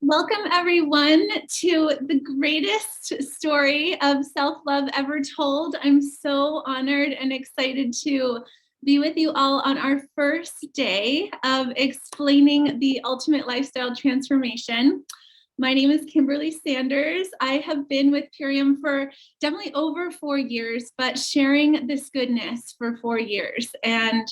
Welcome everyone to the greatest story of self-love ever told. I'm so honored and excited to be with you all on our first day of explaining the ultimate lifestyle transformation. My name is Kimberly Sanders. I have been with Purium for definitely over 4 years, but sharing this goodness for 4 years. And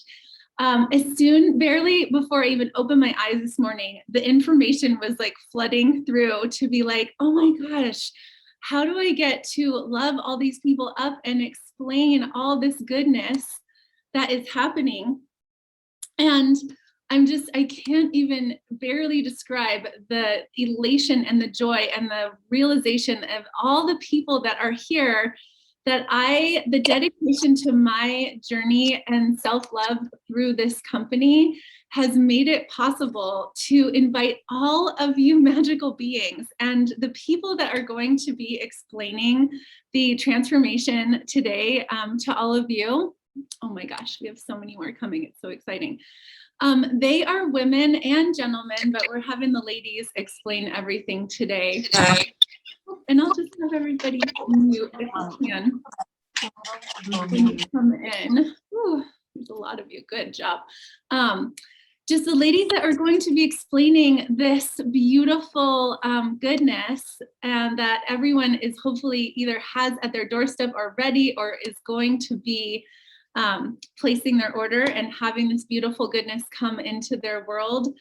barely before I even opened my eyes this morning, the information was like flooding through to be like, oh my gosh, how do I get to love all these people up and explain all this goodness that is happening? And I can't even barely describe the elation and the joy and the realization of all the people that are here, that the dedication to my journey and self-love through this company has made it possible to invite all of you magical beings and the people that are going to be explaining the transformation today to all of you. Oh my gosh, we have so many more coming. It's so exciting. They are women and gentlemen, but we're having the ladies explain everything today. And I'll just have everybody mute if you can when you come in. Ooh, there's a lot of you. Good job. Just the ladies that are going to be explaining this beautiful goodness, and that everyone is hopefully either has at their doorstep already or is going to be placing their order and having this beautiful goodness come into their world.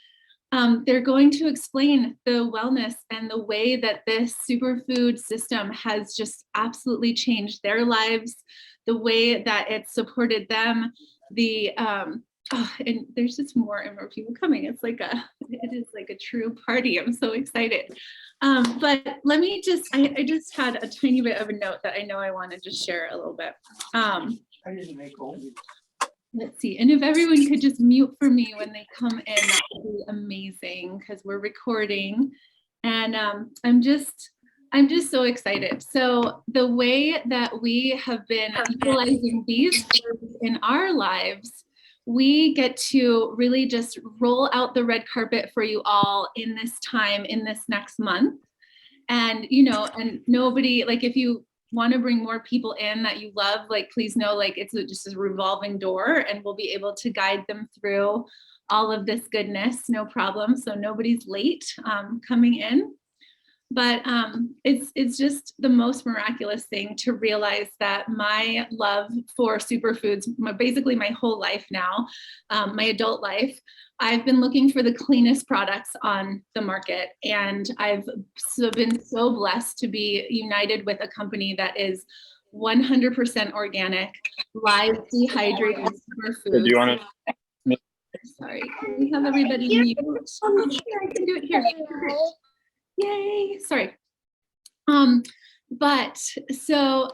They're going to explain the wellness and the way that this superfood system has just absolutely changed their lives, the way that it's supported them, and there's just more and more people coming. It is like a true party. I'm so excited. But let me I just had a tiny bit of a note that I know I want to just share a little bit. Let's see, and if everyone could just mute for me when they come in, that would be amazing, because we're recording. And I'm just so excited. So the way that we have been utilizing these in our lives, we get to really just roll out the red carpet for you all in this time, in this next month. And, and nobody, like, if you want to bring more people in that you love, like, please know, like, it's just a revolving door, and we'll be able to guide them through all of this goodness, no problem. So nobody's late coming in. But it's just the most miraculous thing to realize that my love for superfoods, basically my whole life now, my adult life, I've been looking for the cleanest products on the market. And I've been so blessed to be united with a company that is 100% organic, live dehydrated superfoods. Do you want to? Sorry, can we have everybody mute? Oh, sure, I can do it here. Yay, sorry. But so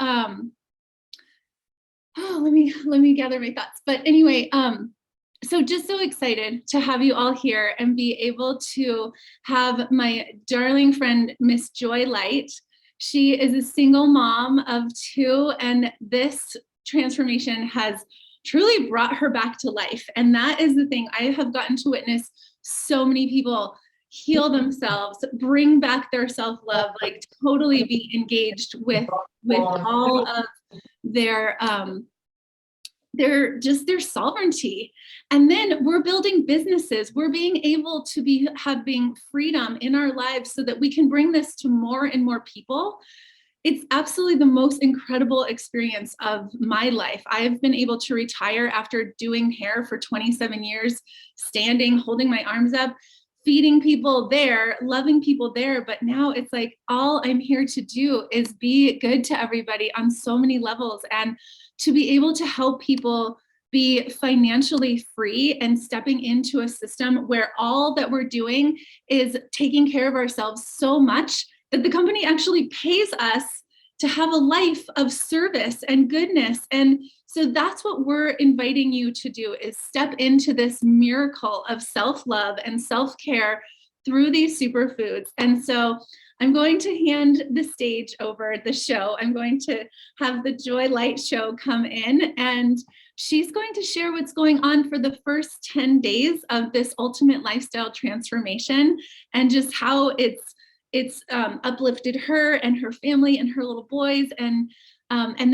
let me gather my thoughts. But anyway, so just so excited to have you all here and be able to have my darling friend, Miss Joy Light. She is a single mom of 2, and this transformation has truly brought her back to life. And that is the thing. I have gotten to witness so many people heal themselves, bring back their self-love, like totally be engaged with all of their sovereignty. And then we're building businesses. We're being able to having freedom in our lives so that we can bring this to more and more people. It's absolutely the most incredible experience of my life. I've been able to retire after doing hair for 27 years, standing, holding my arms up, feeding people there, loving people there. But now it's like, all I'm here to do is be good to everybody on so many levels, and to be able to help people be financially free and stepping into a system where all that we're doing is taking care of ourselves so much that the company actually pays us to have a life of service and goodness. And so that's what we're inviting you to do, is step into this miracle of self-love and self-care through these superfoods. And so I'm going to hand the stage over the show. I'm going to have the Joy Light Show come in, and she's going to share what's going on for the first 10 days of this ultimate lifestyle transformation, and just how it's uplifted her and her family and her little boys. And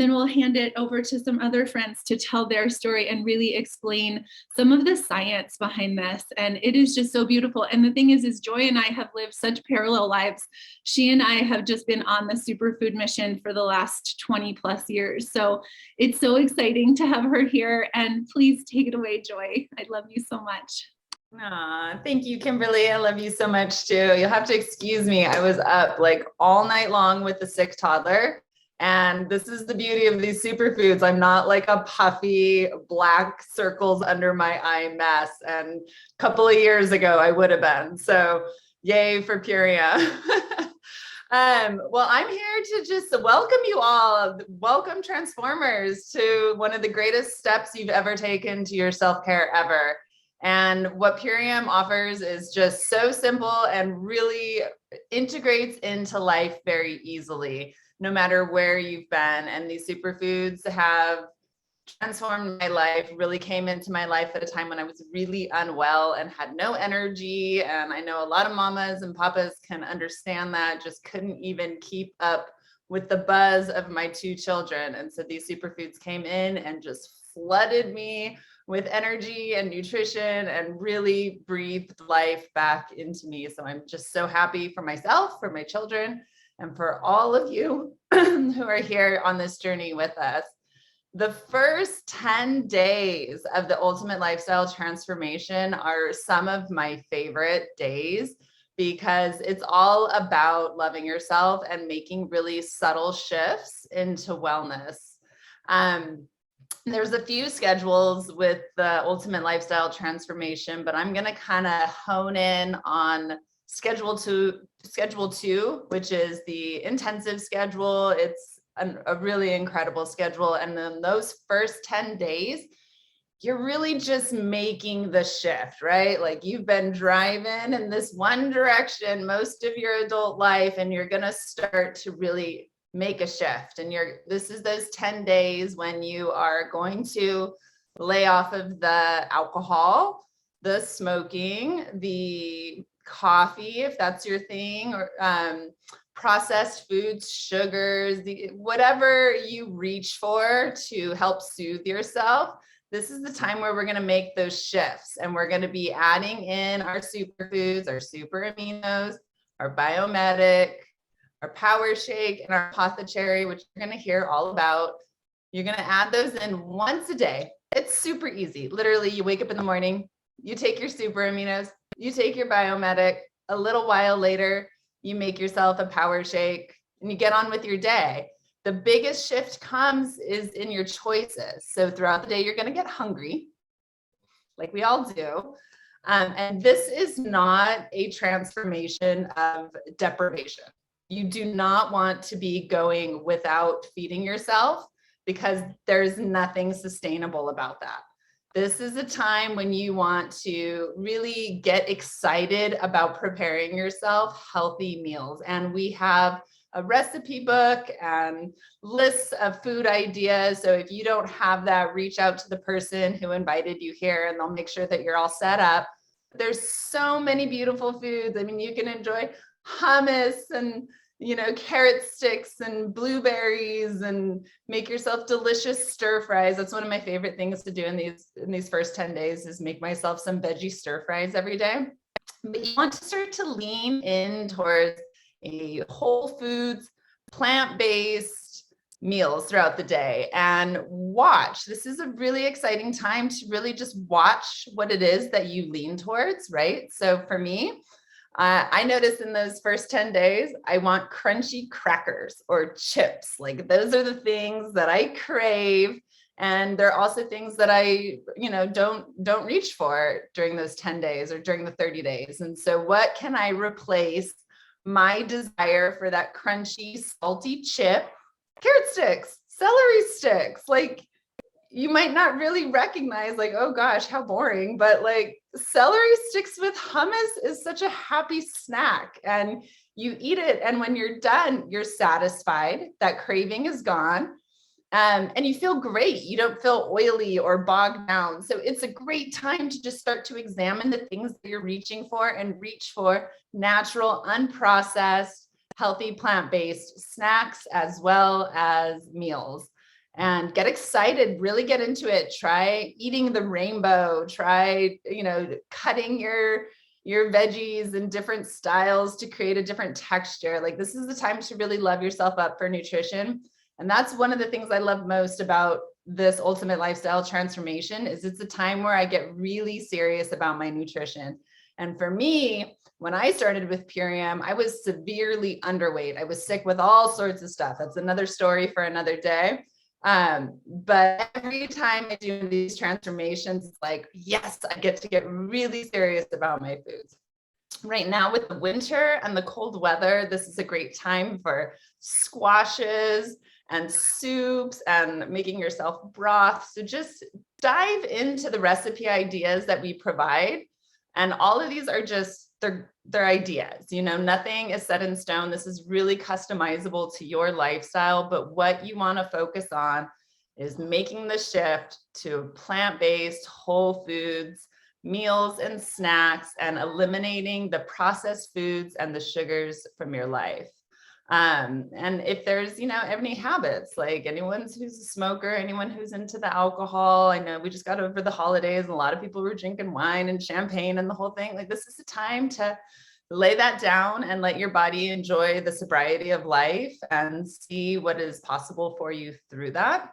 then we'll hand it over to some other friends to tell their story and really explain some of the science behind this. And it is just so beautiful. And the thing is Joy and I have lived such parallel lives. She and I have just been on the superfood mission for the last 20 plus years. So it's so exciting to have her here. And please take it away, Joy. I love you so much. Aw, thank you, Kimberly. I love you so much too. You'll have to excuse me. I was up like all night long with the sick toddler. And this is the beauty of these superfoods. I'm not like a puffy black circles under my eye mess. And a couple of years ago, I would have been. So yay for Purium. Well, I'm here to just welcome you all. Welcome, Transformers, to one of the greatest steps you've ever taken to your self-care ever. And what Purium offers is just so simple and really integrates into life very easily, no matter where you've been. And these superfoods have transformed my life, really came into my life at a time when I was really unwell and had no energy. And I know a lot of mamas and papas can understand that, just couldn't even keep up with the buzz of my two children. And so these superfoods came in and just flooded me with energy and nutrition and really breathed life back into me. So I'm just so happy for myself, for my children, and for all of you who are here on this journey with us. The first 10 days of the Ultimate Lifestyle Transformation are some of my favorite days because it's all about loving yourself and making really subtle shifts into wellness. There's a few schedules with the Ultimate Lifestyle Transformation, but I'm going to kind of hone in on schedule two, which is the intensive schedule. It's a really incredible schedule. And then those first 10 days, you're really just making the shift, right? Like you've been driving in this one direction most of your adult life, and you're going to start to really make a shift. And this is those 10 days when you are going to lay off of the alcohol, the smoking, the coffee, if that's your thing, or processed foods, sugars, whatever you reach for to help soothe yourself. This is the time where we're going to make those shifts, and we're going to be adding in our superfoods, our super aminos, our biomedic, our power shake, and our apothecary, which you're going to hear all about. You're going to add those in once a day. It's super easy. Literally, you wake up in the morning, you take your super aminos, you take your biomedic. A little while later, you make yourself a power shake and you get on with your day. The biggest shift comes is in your choices. So throughout the day, you're going to get hungry, like we all do. And this is not a transformation of deprivation. You do not want to be going without feeding yourself, because there's nothing sustainable about that. This is a time when you want to really get excited about preparing yourself healthy meals. And we have a recipe book and lists of food ideas. So if you don't have that, reach out to the person who invited you here and they'll make sure that you're all set up. There's so many beautiful foods. I mean, you can enjoy hummus and carrot sticks and blueberries and make yourself delicious stir fries. That's one of my favorite things to do in these first 10 days is make myself some veggie stir fries every day. But you want to start to lean in towards a whole foods, plant-based meals throughout the day and watch. This is a really exciting time to really just watch what it is that you lean towards, right? So for me, I noticed in those first 10 days, I want crunchy crackers or chips. Like those are the things that I crave. And they're also things that I, don't reach for during those 10 days or during the 30 days. And so what can I replace my desire for that crunchy, salty chip? Carrot sticks, celery sticks. Like you might not really recognize, like, oh gosh, how boring, but like celery sticks with hummus is such a happy snack, and you eat it, and when you're done, you're satisfied. That craving is gone. And you feel great. You don't feel oily or bogged down. So it's a great time to just start to examine the things that you're reaching for and reach for natural, unprocessed, healthy, plant-based snacks as well as meals. And get excited, really get into it. Try eating the rainbow, try, cutting your veggies in different styles to create a different texture. Like, this is the time to really love yourself up for nutrition. And that's one of the things I love most about this ultimate lifestyle transformation is it's a time where I get really serious about my nutrition. And for me, when I started with Purium, I was severely underweight. I was sick with all sorts of stuff. That's another story for another day. But every time I do these transformations, it's like, yes, I get to get really serious about my foods. Right now with the winter and the cold weather, this is a great time for squashes and soups and making yourself broth. So just dive into the recipe ideas that we provide. And all of these are just, they're ideas, nothing is set in stone. This is really customizable to your lifestyle, but what you want to focus on is making the shift to plant-based, whole foods, meals and snacks, and eliminating the processed foods and the sugars from your life. And if there's, any habits, like anyone who's a smoker, anyone who's into the alcohol, I know we just got over the holidays and a lot of people were drinking wine and champagne and the whole thing. Like, this is the time to lay that down and let your body enjoy the sobriety of life and see what is possible for you through that.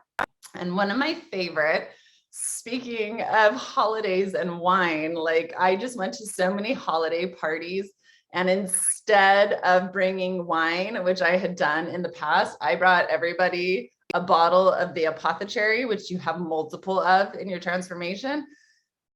And one of my favorite, speaking of holidays and wine, like, I just went to so many holiday parties, and instead of bringing wine, which I had done in the past, I brought everybody a bottle of the apothecary, which you have multiple of in your transformation.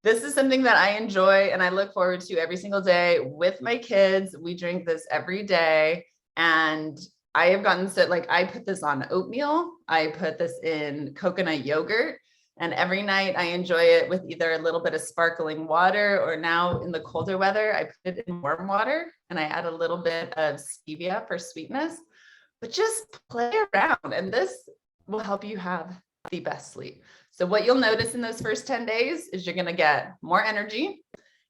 This is something that I enjoy and I look forward to every single day with my kids. We drink this every day, and I have gotten so, like, I put this on oatmeal, I put this in coconut yogurt, and every night I enjoy it with either a little bit of sparkling water, or now in the colder weather, I put it in warm water and I add a little bit of stevia for sweetness. But just play around, and this will help you have the best sleep. So what you'll notice in those first 10 days is you're going to get more energy.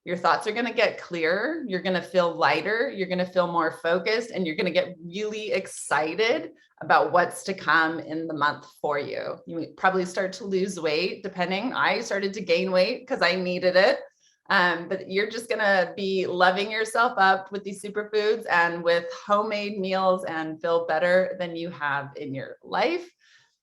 Your thoughts are going to get clearer. You're going to feel lighter. You're going to feel more focused, and you're going to get really excited about what's to come in the month for you. You probably start to lose weight, depending. I started to gain weight because I needed it. But you're just going to be loving yourself up with these superfoods and with homemade meals and feel better than you have in your life.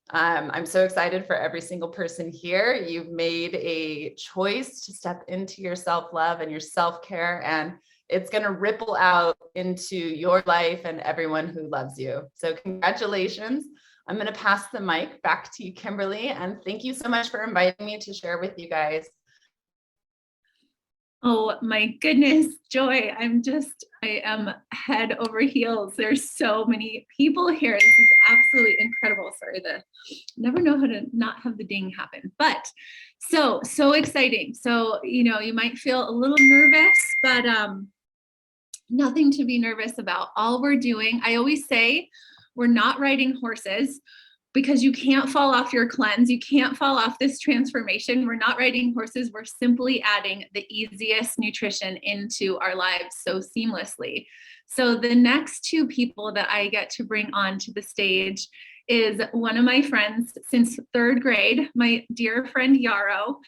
I'm so excited for every single person here. You've made a choice to step into your self-love and your self-care, and it's going to ripple out into your life and everyone who loves you. So congratulations. I'm going to pass the mic back to you, Kimberly, and thank you so much for inviting me to share with you guys. Oh my goodness, Joy, I am head over heels. There's so many people here. This is absolutely incredible. Sorry, never know how to not have the ding happen, but so exciting. So, you might feel a little nervous, but nothing to be nervous about. All we're doing, I always say, we're not riding horses, because you can't fall off your cleanse. You can't fall off this transformation. We're not riding horses. We're simply adding the easiest nutrition into our lives so seamlessly. So the next two people that I get to bring onto the stage is one of my friends since third grade, my dear friend Yarrow.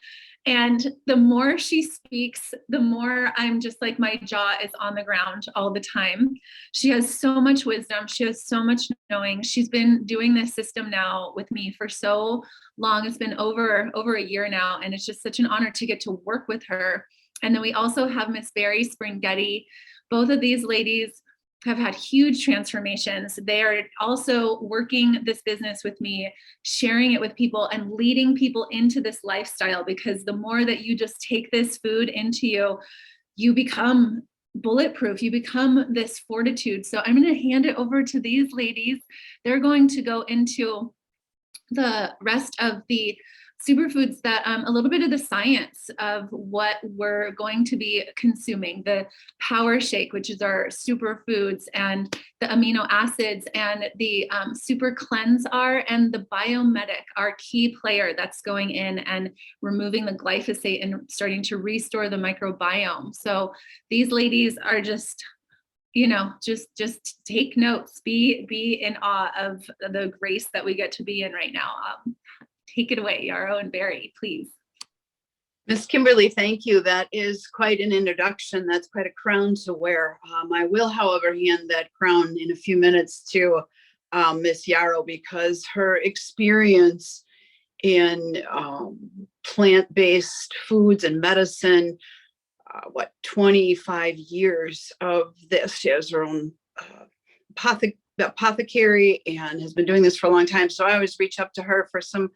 And the more she speaks, the more I'm just like, my jaw is on the ground all the time. She has so much wisdom. She has so much knowing. She's been doing this system now with me for so long. It's been over a year now. And it's just such an honor to get to work with her. And then we also have Miss Barrie Springgetti. Both of these ladies have had huge transformations. They are also working this business with me, sharing it with people and leading people into this lifestyle, because the more that you just take this food into you, you become bulletproof, you become this fortitude. So I'm going to hand it over to these ladies. They're going to go into the rest of the superfoods that a little bit of the science of what we're going to be consuming, the power shake, which is our superfoods, and the amino acids, and the super cleanse R, and the biomedic, our key player that's going in and removing the glyphosate and starting to restore the microbiome. So these ladies are just, just take notes, be in awe of the grace that we get to be in right now. Take it away, Yarrow and Barrie, please. Miss Kimberly, thank you. That is quite an introduction. That's quite a crown to wear. I will, however, hand that crown in a few minutes to Miss Yarrow, because her experience in plant-based foods and medicine, 25 years of this. She has her own apothecary and has been doing this for a long time. So I always reach up to her for some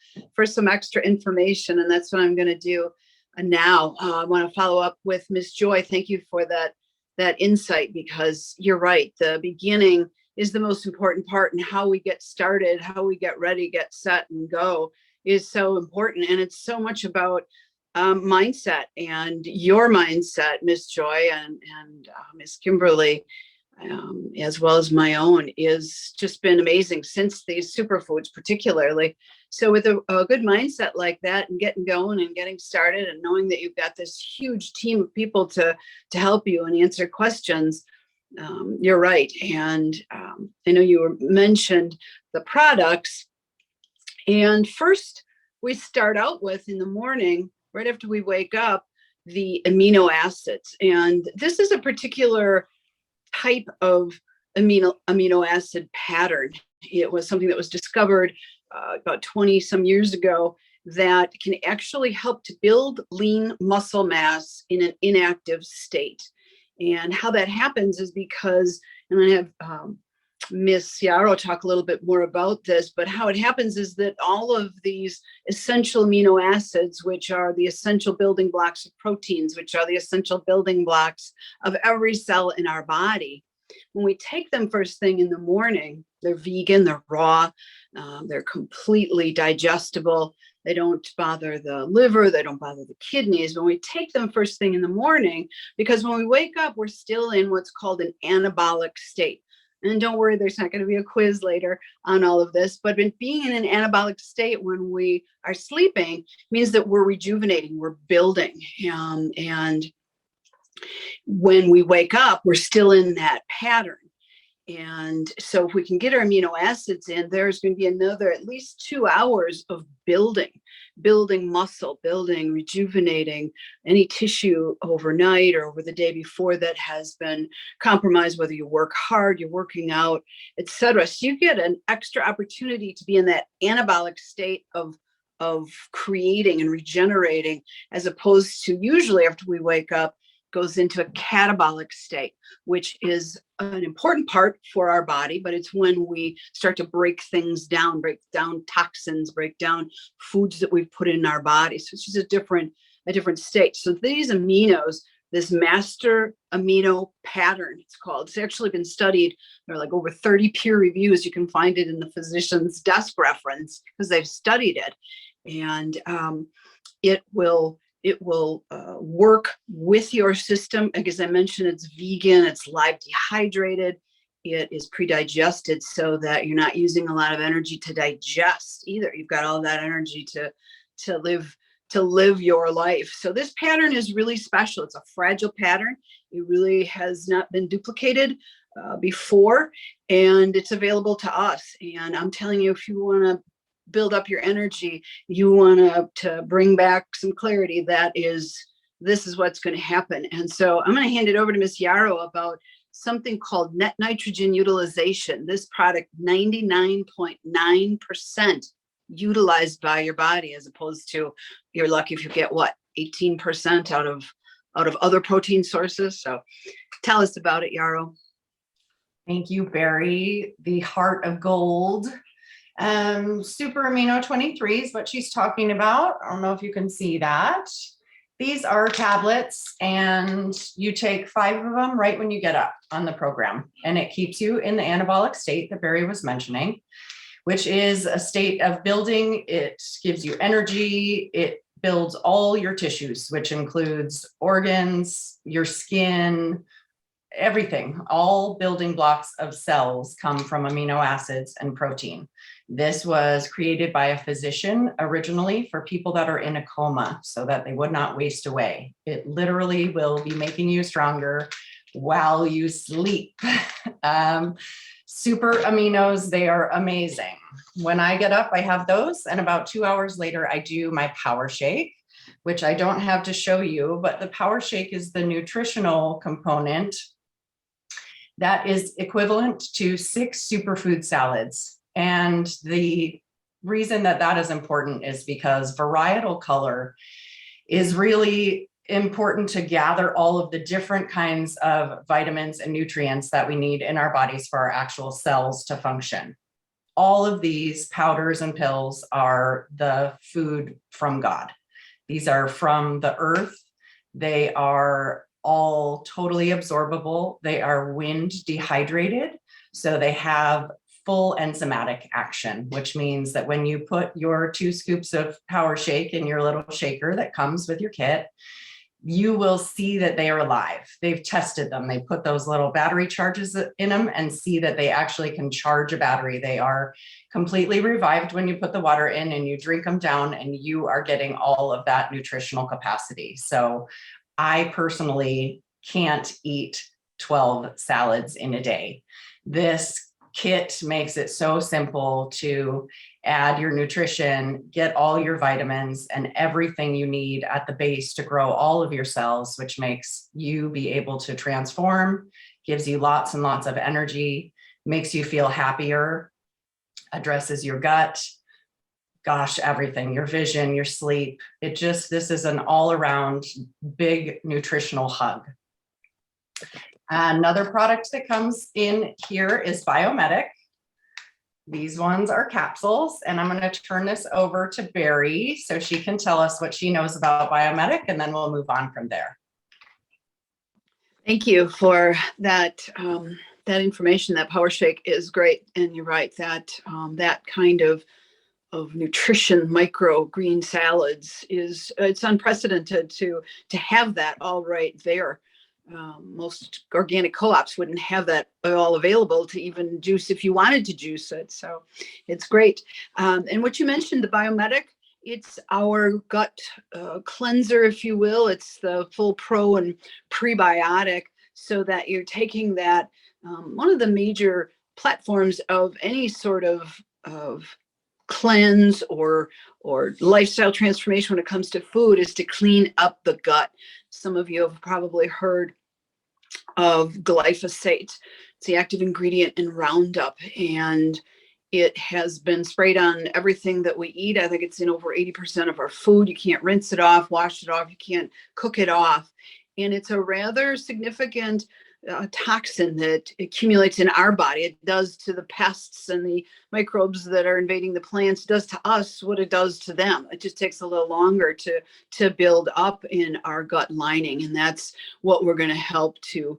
extra information, and that's what I'm going to do now. I want to follow up with Miss Joy. Thank you for that insight, because you're right. The beginning is the most important part, and how we get started, how we get ready, get set, and go is so important. And it's so much about mindset, and your mindset, Miss Joy, and Miss Kimberly, as well as my own, is just been amazing since these superfoods particularly. So with a good mindset like that, and getting going and getting started, and knowing that you've got this huge team of people to help you and answer questions, you're right. And I know you mentioned the products, and first we start out with, in the morning, right after we wake up, the amino acids. And this is a particular type of amino acid pattern. It was something that was discovered about 20 some years ago, that can actually help to build lean muscle mass in an inactive state. And how that happens is because, and I have Miss Yarrow talk a little bit more about this, but how it happens is that all of these essential amino acids, which are the essential building blocks of proteins, which are the essential building blocks of every cell in our body, when we take them first thing in the morning, they're vegan, they're raw, they're completely digestible. They don't bother the liver, they don't bother the kidneys. When we take them first thing in the morning, because when we wake up, we're still in what's called an anabolic state. And don't worry, there's not going to be a quiz later on all of this, but being in an anabolic state when we are sleeping means that we're rejuvenating, we're building. And when we wake up, we're still in that pattern. And so if we can get our amino acids in, there's going to be another at least 2 hours of building muscle, rejuvenating any tissue overnight or over the day before that has been compromised, whether you work hard, you're working out, etc. So you get an extra opportunity to be in that anabolic state of creating and regenerating, as opposed to usually after we wake up, goes into a catabolic state, which is an important part for our body, but it's when we start to break things down, break down toxins, break down foods that we've put in our bodies. So it's just a different state. So these aminos, this master amino pattern, it's called, it's actually been studied. There are like over 30 peer reviews. You can find it in the physician's desk reference because they've studied it. And it will work with your system. As I mentioned, it's vegan, it's live dehydrated, it is pre-digested so that you're not using a lot of energy to digest either. You've got all that energy to live your life. So this pattern is really special. It's a fragile pattern. It really has not been duplicated before, and it's available to us. And I'm telling you, if you want to build up your energy, you want to bring back some clarity, this is what's going to happen. And so I'm going to hand it over to Miss Yarrow about something called net nitrogen utilization. This product, 99.9% utilized by your body, as opposed to you're lucky if you get 18% out of other protein sources. So tell us about it, Yarrow. Thank you, Barrie, the heart of gold. Super amino 23 is what she's talking about. I don't know if you can see that. These are tablets, and you take 5 of them right when you get up on the program, and it keeps you in the anabolic state that Barrie was mentioning. which is a state of building. It gives you energy. It builds all your tissues, which includes organs, your skin, everything. All building blocks of cells come from amino acids and protein. This was created by a physician originally for people that are in a coma so that they would not waste away. It literally will be making you stronger while you sleep. Super aminos, they are amazing. When I get up, I have those, and about 2 hours later, I do my power shake, which I don't have to show you, but the power shake is the nutritional component that is equivalent to 6 superfood salads. And the reason that that is important is because varietal color is really important to gather all of the different kinds of vitamins and nutrients that we need in our bodies for our actual cells to function. All of these powders and pills are the food from God. These are from the earth. They are all totally absorbable. They are wind dehydrated, so they have full enzymatic action, which means that when you put your 2 scoops of power shake in your little shaker that comes with your kit, you will see that they are alive. They've tested them. They put those little battery charges in them and see that they actually can charge a battery. They are completely revived when you put the water in and you drink them down, and you are getting all of that nutritional capacity. So I personally can't eat 12 salads in a day. This kit makes it so simple to add your nutrition, get all your vitamins and everything you need at the base to grow all of your cells, which makes you be able to transform, gives you lots and lots of energy, makes you feel happier, addresses your gut, gosh, everything, your vision, your sleep. This is an all around big nutritional hug. Another product that comes in here is Biomedic. These ones are capsules, and I'm going to turn this over to Barrie so she can tell us what she knows about Biomedic, and then we'll move on from there. Thank you for that. That information. That power shake is great, and you're right that that kind of nutrition, micro green salads it's unprecedented to have that all right there. Most organic co-ops wouldn't have that all available to even juice if you wanted to juice it. So it's great. And what you mentioned, the Biomedic, it's our gut cleanser, if you will. It's the full pro and prebiotic, so that you're taking that. One of the major platforms of any sort of cleanse or lifestyle transformation when it comes to food is to clean up the gut. Some of you have probably heard of glyphosate. It's the active ingredient in Roundup, and it has been sprayed on everything that we eat. I think it's in over 80% of our food. You can't rinse it off, wash it off. You can't cook it off. And it's a rather significant toxin that accumulates in our body. It does to the pests and the microbes that are invading the plants. It does to us what it does to them. It just takes a little longer to build up in our gut lining, and that's what we're going to help to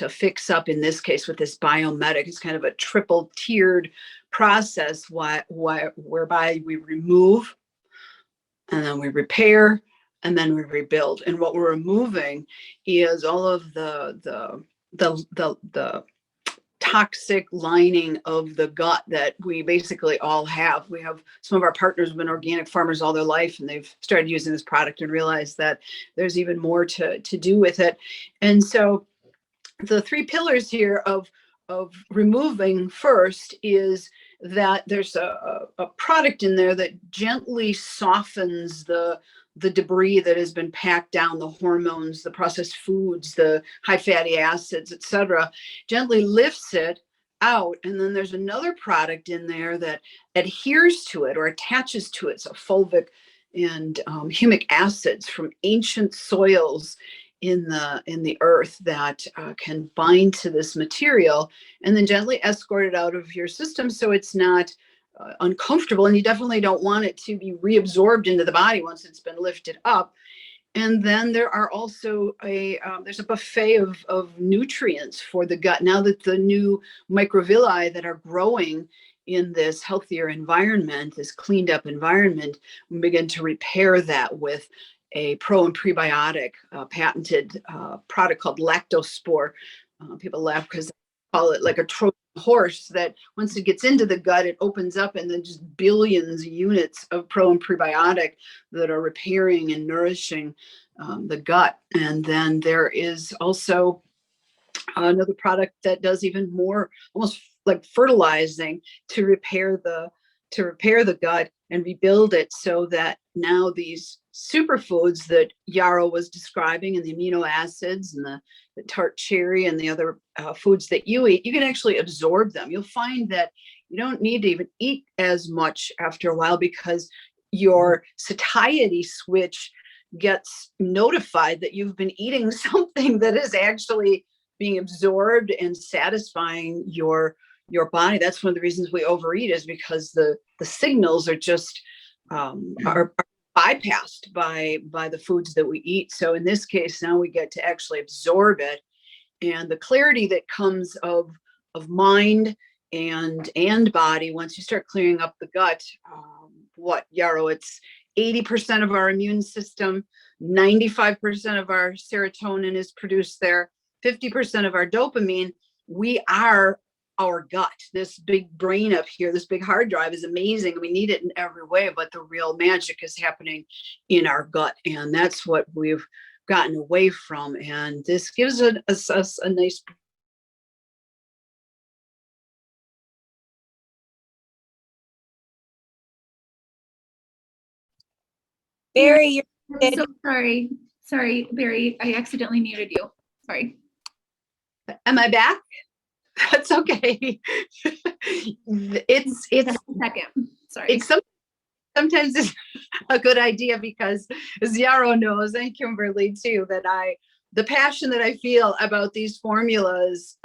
fix up in this case with this Biomedic. It's kind of a triple tiered process whereby we remove, and then we repair, and then we rebuild. And what we're removing is all of the toxic lining of the gut that we basically all have. We have some of our partners have been organic farmers all their life, and they've started using this product and realized that there's even more to do with it. And so the 3 pillars here of removing first is that there's a product in there that gently softens the debris that has been packed down, the hormones, the processed foods, the high fatty acids, etc., gently lifts it out. And then there's another product in there that adheres to it or attaches to it. So fulvic and humic acids from ancient soils in the earth that can bind to this material and then gently escort it out of your system so it's not uncomfortable, and you definitely don't want it to be reabsorbed into the body once it's been lifted up. And then there are also there's a buffet of nutrients for the gut. Now that the new microvilli that are growing in this healthier environment, this cleaned up environment, we begin to repair that with a pro and prebiotic patented product called Lactospore. People laugh because they call it like a Trojan horse, that once it gets into the gut, it opens up and then just billions of units of pro and prebiotic that are repairing and nourishing the gut. And then there is also another product that does even more, almost like fertilizing, to repair the gut and rebuild it, so that now these superfoods that Yarrow was describing, and the amino acids and the tart cherry and the other foods that you eat, you can actually absorb them. You'll find that you don't need to even eat as much after a while, because your satiety switch gets notified that you've been eating something that is actually being absorbed and satisfying your body. That's one of the reasons we overeat, is because the signals are just are bypassed by the foods that we eat. So in this case, now we get to actually absorb it, and the clarity that comes of mind and body once you start clearing up the gut. Yarrow, it's 80% of our immune system, 95% of our serotonin is produced there, 50% of our dopamine. We are our gut. This big brain up here, this big hard drive is amazing. We need it in every way, but the real magic is happening in our gut. And that's what we've gotten away from. And this gives us a nice. Barrie, you're I'm so sorry. Sorry, Barrie, I accidentally muted you. Sorry. Am I back? That's okay. It's a second. Sorry. Sometimes it's a good idea, because as Yarrow knows, and Kimberly too, that the passion that I feel about these formulas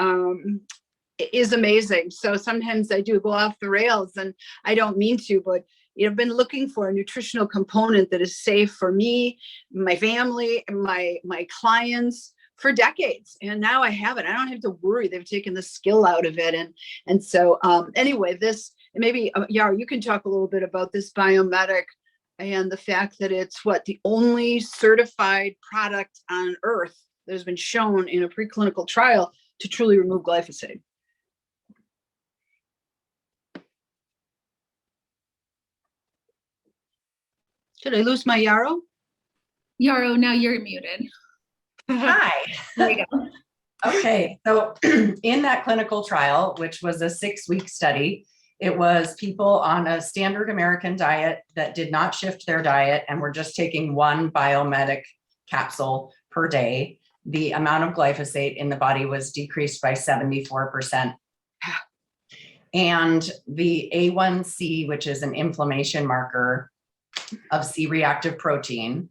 is amazing. So sometimes I do go off the rails, and I don't mean to, but I've been looking for a nutritional component that is safe for me, my family, my clients for decades. And now I have it. I don't have to worry. They've taken the skill out of it. And so anyway, this, maybe Yarrow, you can talk a little bit about this Biometic and the fact that it's the only certified product on earth that has been shown in a preclinical trial to truly remove glyphosate. Did I lose my Yarrow? Yarrow, now you're muted. Hi. There you go. Okay, so in that clinical trial, which was a 6-week study, it was people on a standard American diet that did not shift their diet and were just taking one Biometic capsule per day. The amount of glyphosate in the body was decreased by 74%. And the A1C, which is an inflammation marker of C-reactive protein,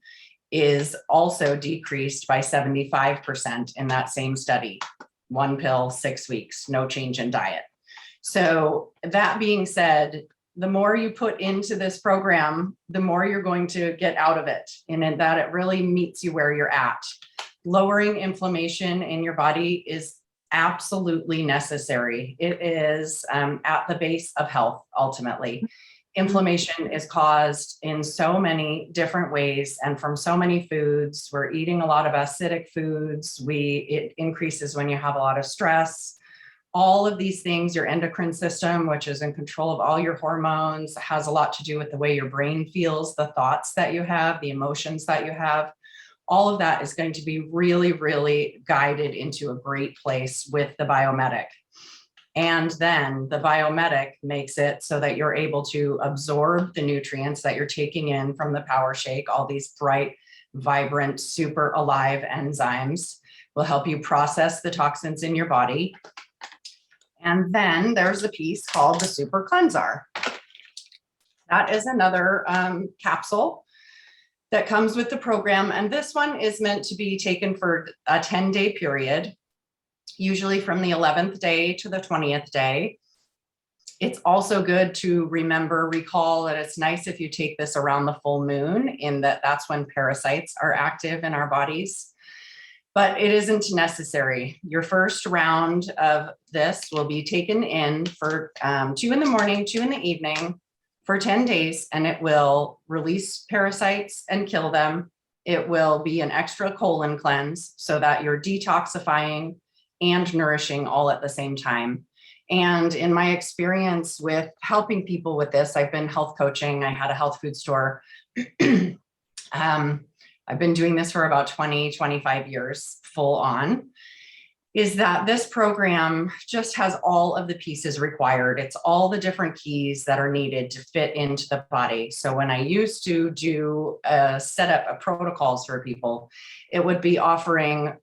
is also decreased by 75% in that same study. 1 pill, 6 weeks, no change in diet. So that being said, the more you put into this program, the more you're going to get out of it, and in that it really meets you where you're at. Lowering inflammation in your body is absolutely necessary. It is at the base of health, ultimately. Inflammation is caused in so many different ways and from so many foods. We're eating a lot of acidic foods. It increases when you have a lot of stress. All of these things, your endocrine system, which is in control of all your hormones, has a lot to do with the way your brain feels, the thoughts that you have, the emotions that you have. All of that is going to be really, really guided into a great place with the Biometic. And then the Biometic makes it so that you're able to absorb the nutrients that you're taking in from the Power Shake. All these bright, vibrant, super alive enzymes will help you process the toxins in your body. And then there's a piece called the Super Cleanser. That is another capsule that comes with the program. And this one is meant to be taken for a 10-day period, usually from the 11th day to the 20th day. It's also good to recall that it's nice if you take this around the full moon, in that that's when parasites are active in our bodies. but it isn't necessary. Your first round of this will be taken in for 2 in the morning, 2 in the evening for 10 days, and it will release parasites and kill them. It will be an extra colon cleanse so that you're detoxifying and nourishing all at the same time. And in my experience with helping people with this, I've been health coaching. I had a health food store. I've been doing this for about 25 years full on, is that this program just has all of the pieces required. It's all the different keys that are needed to fit into the body. So when I used to do a setup of protocols for people, it would be offering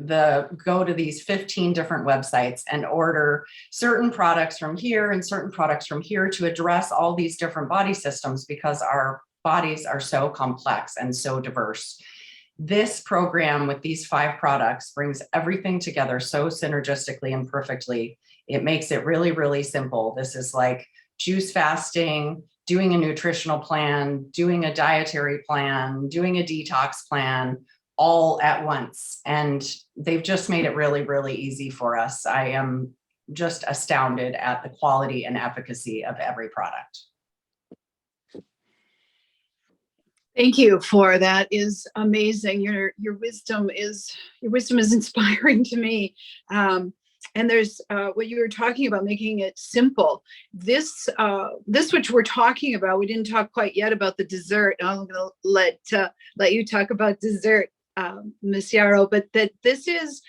go to these 15 different websites and order certain products from here and certain products from here to address all these different body systems, because our bodies are so complex and so diverse. This program with these 5 products brings everything together so synergistically and perfectly. It makes it really, really simple. This is like juice fasting, doing a nutritional plan, doing a dietary plan, doing a detox plan, all at once. And they've just made it really, really easy for us. I am just astounded at the quality and efficacy of every product. Thank you for that. Is amazing. Your wisdom is inspiring to me. And there's what you were talking about, making it simple. This which we're talking about, we didn't talk quite yet about the dessert. I'm going to let you talk about dessert, Miss Yarrow. But that this is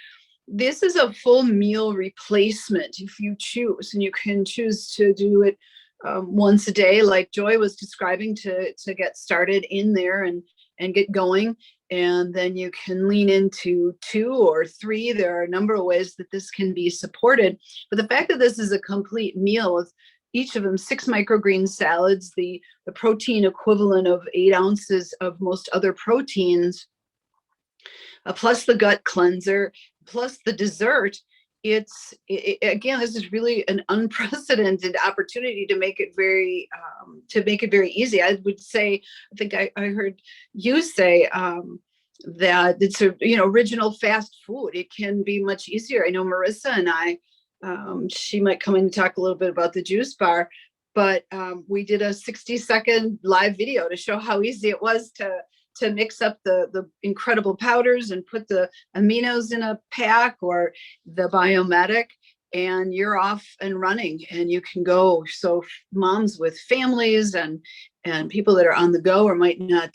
a full meal replacement if you choose, and you can choose to do it once a day, like Joy was describing, to get started in there and get going. And then you can lean into 2 or 3. There are a number of ways that this can be supported. But the fact that this is a complete meal with each of them 6 microgreen salads, the protein equivalent of 8 ounces of most other proteins, plus the gut cleanser, plus the dessert, again, this is really an unprecedented opportunity to make it very easy. I would say, I think I heard you say that it's original fast food. It can be much easier. I know Marissa and I, she might come in and talk a little bit about the juice bar, but we did a 60-second live video to show how easy it was to mix up the incredible powders and put the aminos in a pack or the Biometic, and you're off and running, and you can go. So moms with families and people that are on the go or might not,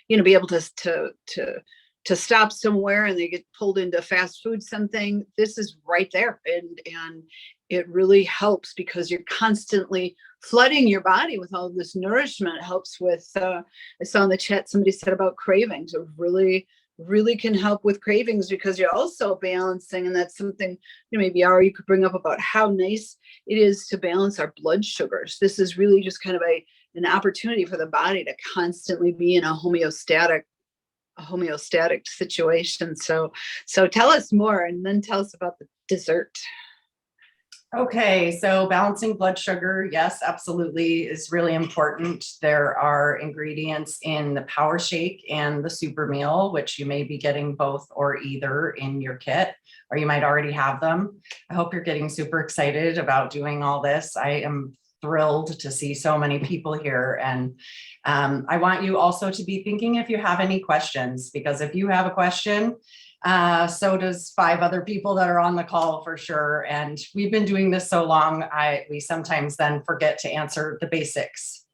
be able to stop somewhere and they get pulled into fast food something, this is right there. And it really helps because you're constantly flooding your body with all this nourishment. It helps with, I saw in the chat, somebody said about cravings. It really, really can help with cravings because you're also balancing, and that's something, maybe Yarrow, you could bring up about how nice it is to balance our blood sugars. This is really just kind of an opportunity for the body to constantly be in a homeostatic situation. So tell us more, and then tell us about the dessert. Okay, so balancing blood sugar, yes, absolutely, is really important. There are ingredients in the Power Shake and the Super Meal, which you may be getting both or either in your kit, or you might already have them. I hope you're getting super excited about doing all this. I am thrilled to see so many people here. And I want you also to be thinking if you have any questions, because if you have a question, so does 5 other people that are on the call for sure. And we've been doing this so long, we sometimes then forget to answer the basics.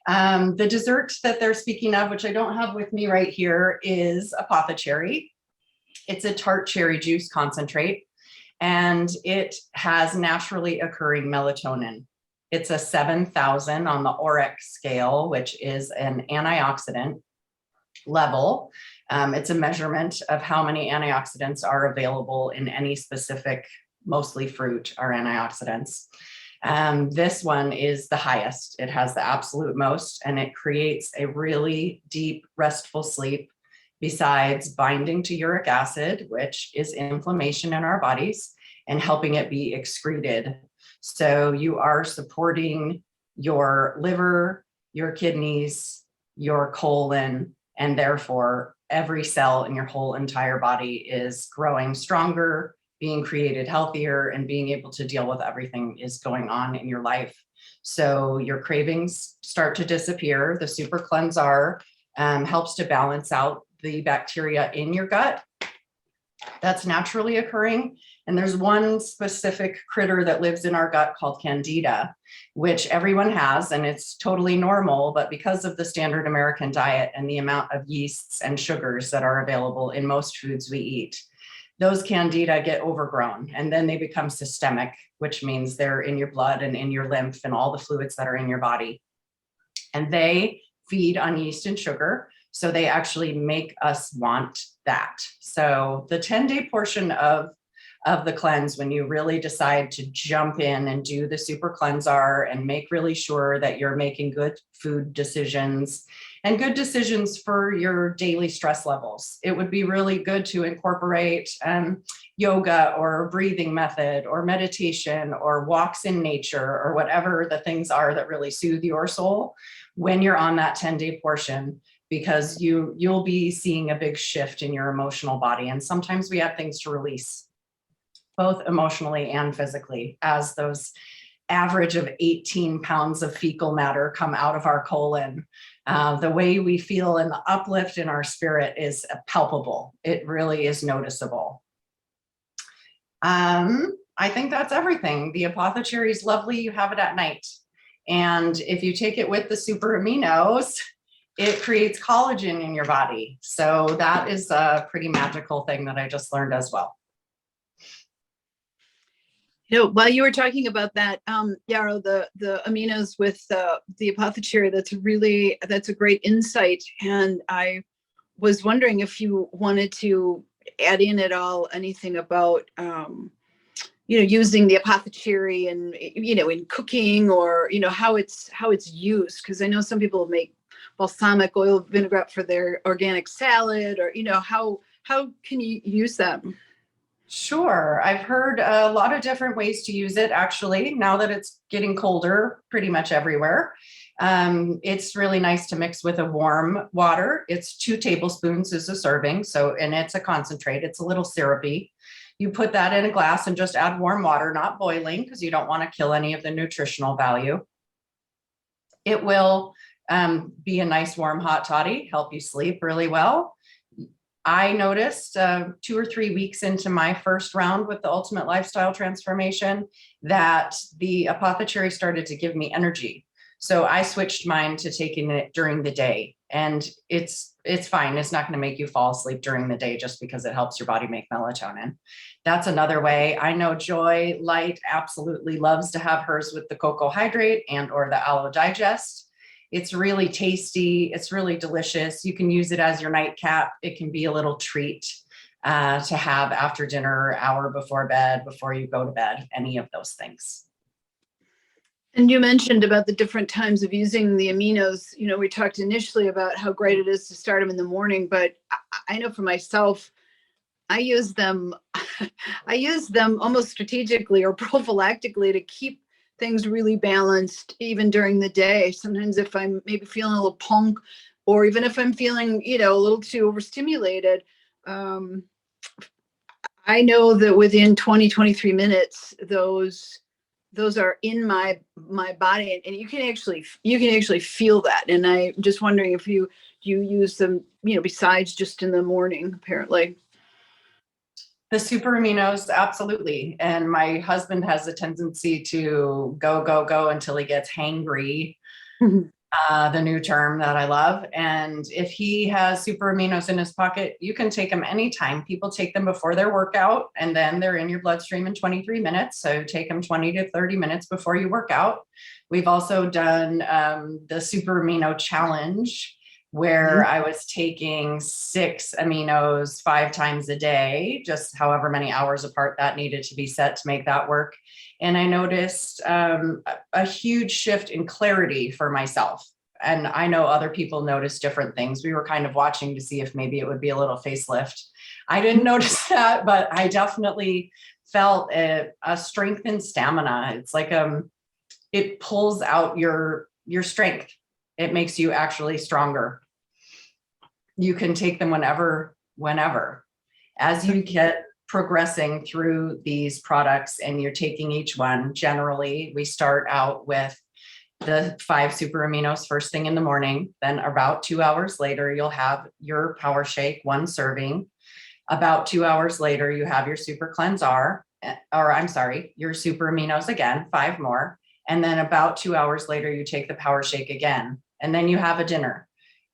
The dessert that they're speaking of, which I don't have with me right here, is Apothecary. It's a tart cherry juice concentrate, and it has naturally occurring melatonin. It's a 7,000 on the OREC scale, which is an antioxidant level. It's a measurement of how many antioxidants are available in any specific, mostly fruit, are antioxidants. This one is the highest. It has the absolute most, and it creates a really deep, restful sleep, besides binding to uric acid, which is inflammation in our bodies, and helping it be excreted. So you are supporting your liver, your kidneys, your colon, and therefore every cell in your whole entire body is growing stronger, being created healthier, and being able to deal with everything is going on in your life. So your cravings start to disappear. The Super Cleanser helps to balance out the bacteria in your gut that's naturally occurring. And there's one specific critter that lives in our gut called Candida, which everyone has, and it's totally normal. But because of the standard American diet and the amount of yeasts and sugars that are available in most foods we eat, those Candida get overgrown and then they become systemic, which means they're in your blood and in your lymph and all the fluids that are in your body. And they feed on yeast and sugar. So they actually make us want that. So the 10-day portion of the cleanse, when you really decide to jump in and do the Super Cleanser and make really sure that you're making good food decisions and good decisions for your daily stress levels, it would be really good to incorporate yoga or breathing method or meditation or walks in nature or whatever the things are that really soothe your soul when you're on that 10-day portion, because you'll be seeing a big shift in your emotional body. And sometimes we have things to release, both emotionally and physically, as those average of 18 pounds of fecal matter come out of our colon. The way we feel and the uplift in our spirit is palpable. It really is noticeable. I think that's everything. The apothecary is lovely. You have it at night. And if you take it with the super aminos, it creates collagen in your body. So that is a pretty magical thing that I just learned as well. While you were talking about that, Yarrow, the aminos with the apothecary, that's a great insight. And I was wondering if you wanted to add in at all anything about, using the apothecary and, in cooking, or, how it's used. Because I know some people make balsamic oil vinaigrette for their organic salad, or, how can you use them? Sure. I've heard a lot of different ways to use it, actually, now that it's getting colder pretty much everywhere. It's really nice to mix with a warm water. It's 2 tablespoons is a serving. And it's a concentrate. It's a little syrupy. You put that in a glass and just add warm water, not boiling, because you don't want to kill any of the nutritional value. It will be a nice warm hot toddy, help you sleep really well. I noticed 2 or 3 weeks into my first round with the Ultimate Lifestyle Transformation that the apothecary started to give me energy. So I switched mine to taking it during the day, and it's fine. It's not going to make you fall asleep during the day just because it helps your body make melatonin. That's another way. I know Joy Light absolutely loves to have hers with the cocoa hydrate and or the aloe digest. It's really tasty. It's really delicious. You can use it as your nightcap. It can be a little treat to have after dinner, hour before bed, before you go to bed, any of those things. And you mentioned about the different times of using the aminos. We talked initially about how great it is to start them in the morning, but I know for myself, I use them almost strategically or prophylactically to keep things really balanced even during the day. Sometimes if I'm maybe feeling a little punk, or even if I'm feeling, a little too overstimulated, I know that within 20, 23 minutes, those are in my body, and you can actually feel that. And I'm just wondering if you use them, besides just in the morning, apparently. The super aminos, absolutely. And my husband has a tendency to go until he gets hangry. The new term that I love. And if he has super aminos in his pocket, you can take them anytime. People take them before their workout, and then they're in your bloodstream in 23 minutes. So take them 20 to 30 minutes before you work out. We've also done the super amino challenge, where I was taking 6 aminos 5 times a day, just however many hours apart that needed to be set to make that work. And I noticed a huge shift in clarity for myself. And I know other people notice different things. We were kind of watching to see if maybe it would be a little facelift. I didn't notice that, but I definitely felt a strength and stamina. It's like it pulls out your strength. It makes you actually stronger. You can take them whenever. As you get progressing through these products and you're taking each one, generally we start out with the 5 super aminos first thing in the morning. Then about 2 hours later, you'll have your power shake, 1 serving. About 2 hours later, you have your super cleanse your super aminos again, 5 more. And then about 2 hours later, you take the power shake again, and then you have a dinner.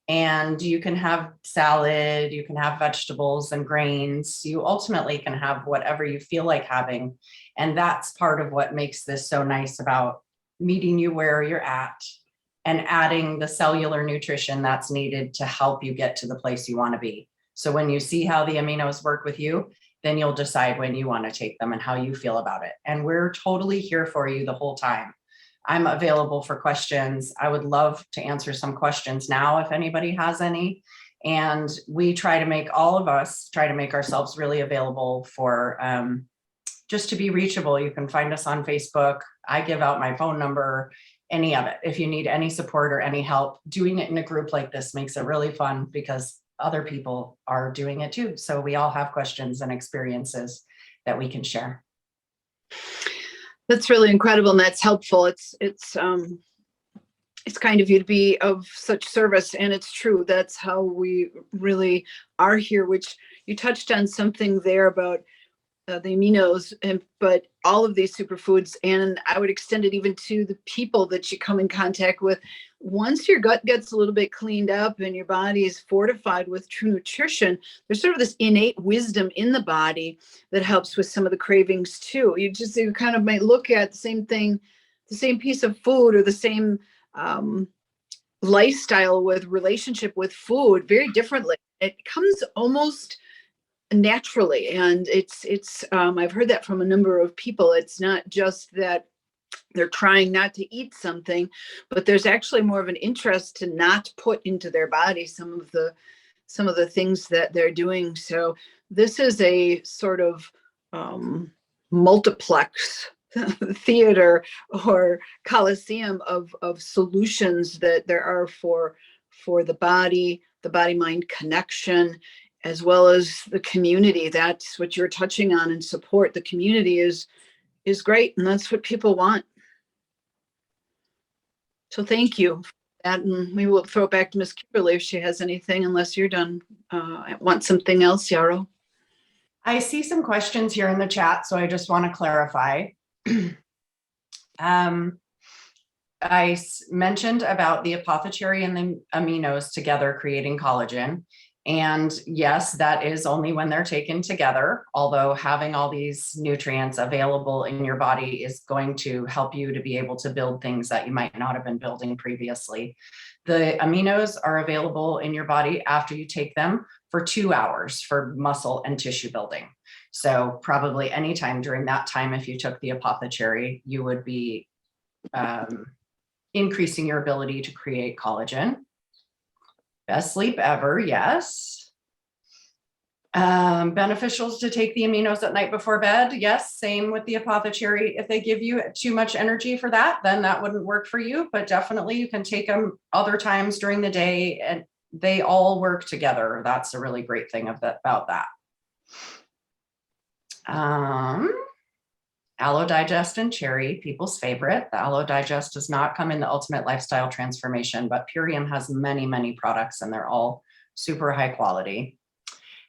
And you can have salad, you can have vegetables and grains. You ultimately can have whatever you feel like having. And that's part of what makes this so nice about meeting you where you're at and adding the cellular nutrition that's needed to help you get to the place you want to be. So when you see how the aminos work with you, then you'll decide when you want to take them and how you feel about it. And we're totally here for you the whole time. I'm available for questions. I would love to answer some questions now if anybody has any. And we try to make ourselves really available for just to be reachable. You can find us on Facebook. I give out my phone number, any of it. If you need any support or any help, doing it in a group like this makes it really fun because other people are doing it too. So we all have questions and experiences that we can share. That's really incredible, and that's helpful. It's kind of you to be of such service, and it's true. That's how we really are here. Which you touched on something there about the aminos, but all of these superfoods, and I would extend it even to the people that you come in contact with. Once your gut gets a little bit cleaned up and your body is fortified with true nutrition, there's sort of this innate wisdom in the body that helps with some of the cravings too. You kind of might look at the same thing, the same piece of food or the same lifestyle with relationship with food very differently. It comes almost naturally, and it's I've heard that from a number of people. It's not just that they're trying not to eat something, but there's actually more of an interest to not put into their body some of the things that they're doing. So this is a sort of multiplex theater or coliseum of solutions that there are for the body mind connection, as well as the community. That's what you're touching on, and support. The community is great, and that's what people want. So thank you for that, and we will throw it back to Ms. Kimberly if she has anything, unless you're done. I want something else, Yarrow. I see some questions here in the chat, so I just want to clarify. I mentioned about the apothecary and the aminos together creating collagen. And yes, that is only when they're taken together, although having all these nutrients available in your body is going to help you to be able to build things that you might not have been building previously. The aminos are available in your body after you take them for 2 hours for muscle and tissue building. So probably anytime during that time, if you took the apothecary, you would be increasing your ability to create collagen. Best sleep ever, yes. Beneficial to take the aminos at night before bed. Yes, same with the apothecary. If they give you too much energy for that, then that wouldn't work for you, but definitely you can take them other times during the day and they all work together. That's a really great thing about that. Aloe Digest and Cherry, people's favorite. The Aloe Digest does not come in the Ultimate Lifestyle Transformation, but Purium has many, many products and they're all super high quality.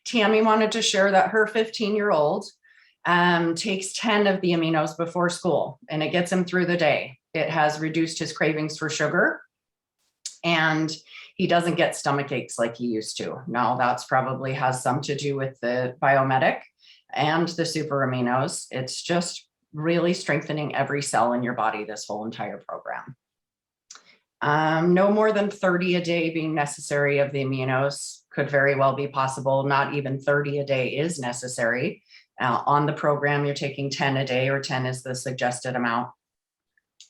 Tammy wanted to share that her 15-year-old takes 10 of the aminos before school and it gets him through the day. It has reduced his cravings for sugar and he doesn't get stomach aches like he used to. Now that's probably has some to do with the Biomedic and the super aminos. It's just really strengthening every cell in your body, this whole entire program. No more than 30 a day being necessary of the aminos could very well be possible. Not even 30 a day is necessary. On the program, you're taking 10 a day, or 10 is the suggested amount.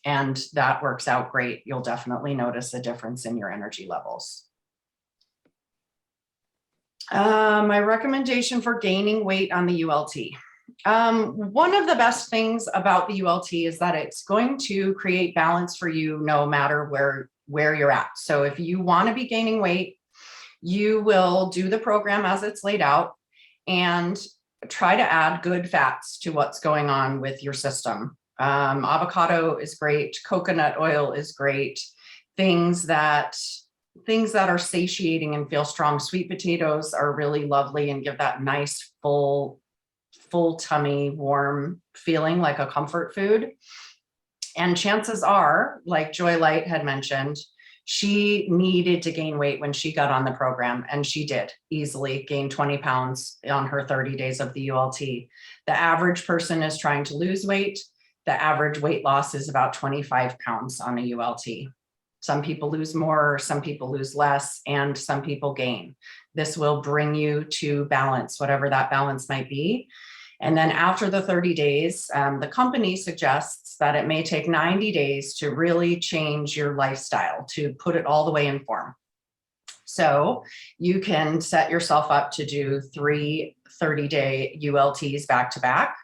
And that works out great. You'll definitely notice a difference in your energy levels. My recommendation for gaining weight on the ULT. One of the best things about the ULT is that it's going to create balance for you no matter where you're at. So if you want to be gaining weight, You will do the program as it's laid out and try to add good fats to what's going on with your system. Avocado is great. Coconut oil is great. Things that are satiating and feel strong. Sweet potatoes are really lovely and give that nice full tummy, warm feeling like a comfort food. And chances are, like Joy Light had mentioned, she needed to gain weight when she got on the program, and she did easily gain 20 pounds on her 30 days of the ULT. The average person is trying to lose weight. The average weight loss is about 25 pounds on a ULT. Some people lose more, some people lose less, and some people gain. This will bring you to balance, whatever that balance might be. And then after the 30 days, the company suggests that it may take 90 days to really change your lifestyle, to put it all the way in form. So you can set yourself up to do 3 30-day ULTs back to back.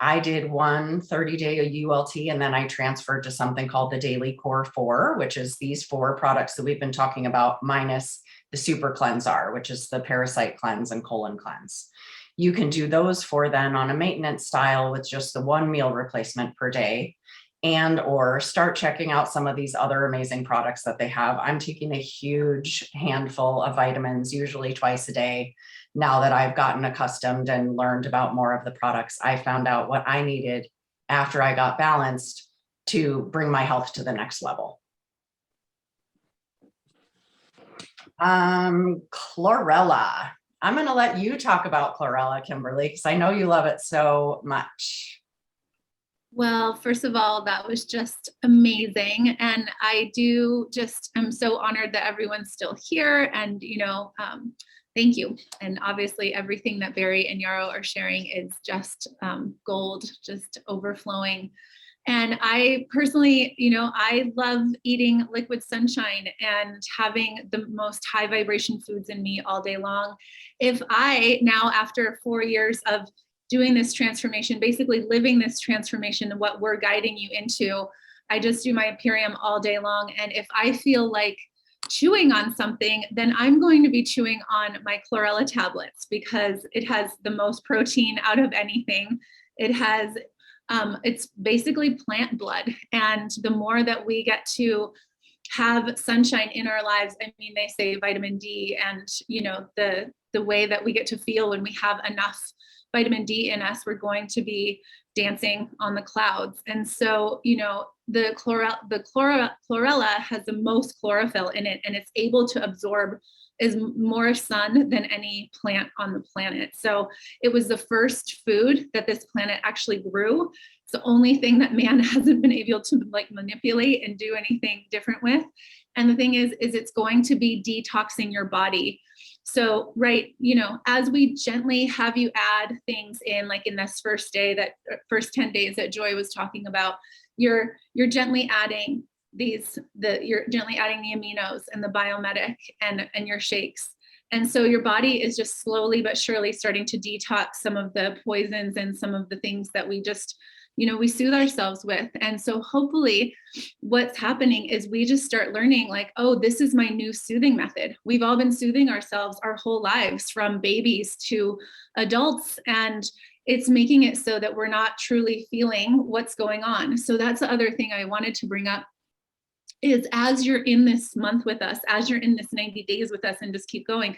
I did one 30-day ULT, and then I transferred to something called the Daily Core 4, which is these 4 products that we've been talking about, minus the Super Cleanse-R, which is the Parasite Cleanse and Colon Cleanse. You can do those 4 then on a maintenance style with just the 1 meal replacement per day, and or start checking out some of these other amazing products that they have. I'm taking a huge handful of vitamins, usually twice a day. Now that I've gotten accustomed and learned about more of the products, I found out what I needed after I got balanced to bring my health to the next level. Chlorella. I'm going to let you talk about chlorella, Kimberly, because I know you love it so much. Well, first of all, that was just amazing. And I'm so honored that everyone's still here. And, thank you. And obviously everything that Barrie and Yarrow are sharing is just gold, just overflowing. And I personally, I love eating liquid sunshine and having the most high vibration foods in me all day long. If I now, after 4 years of doing this transformation, basically living this transformation and what we're guiding you into, I just do my Imperium all day long. And if I feel like chewing on something, then I'm going to be chewing on my chlorella tablets because it has the most protein out of anything. It has, it's basically plant blood. And the more that we get to have sunshine in our lives, I mean, they say vitamin D and, the way that we get to feel when we have enough vitamin D in us, we're going to be dancing on the clouds. And so, the chlorella has the most chlorophyll in it, and it's able to absorb is more sun than any plant on the planet. So it was the first food that this planet actually grew. It's the only thing that man hasn't been able to manipulate and do anything different with. And the thing is it's going to be detoxing your body. So, right, as we gently have you add things in, like in this first 10 days that Joy was talking about, you're gently adding you're gently adding the aminos and the biometic and your shakes. And so your body is just slowly but surely starting to detox some of the poisons and some of the things that we just, we soothe ourselves with. And so hopefully what's happening is we just start learning like, oh, this is my new soothing method. We've all been soothing ourselves our whole lives, from babies to adults. And it's making it so that we're not truly feeling what's going on. So that's the other thing I wanted to bring up is, as you're in this month with us, as you're in this 90 days with us, and just keep going,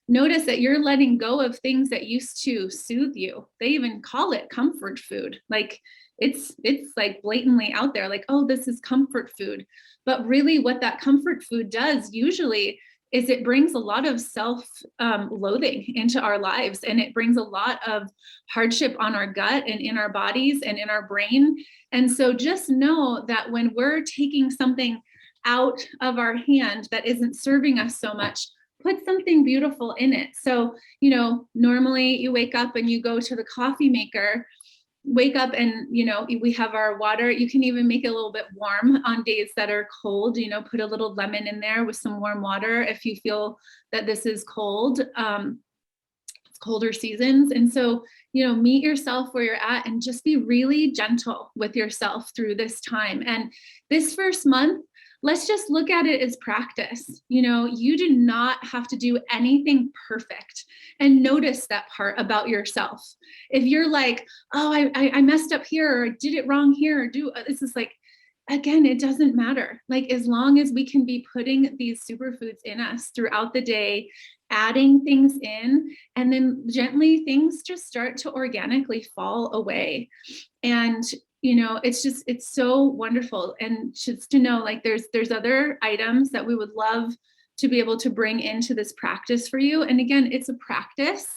notice that you're letting go of things that used to soothe you. They even call it comfort food. Like it's like blatantly out there, like, oh, this is comfort food. But really what that comfort food does usually is it brings a lot of self-loathing into our lives, and it brings a lot of hardship on our gut and in our bodies and in our brain. And so just know that when we're taking something out of our hand that isn't serving us so much, put something beautiful in it. So, normally you wake up and you go to the coffee maker, wake up and, we have our water. You can even make it a little bit warm on days that are cold, put a little lemon in there with some warm water if you feel that this is cold. colder seasons. And so, meet yourself where you're at and just be really gentle with yourself through this time. And this first month, let's just look at it as practice. You do not have to do anything perfect, and notice that part about yourself. If you're like, oh, I messed up here, or did it wrong here, or this is like, again, it doesn't matter. Like, as long as we can be putting these superfoods in us throughout the day, adding things in, and then gently things just start to organically fall away. And it's so wonderful. And just to know, like, there's other items that we would love to be able to bring into this practice for you. And again, it's a practice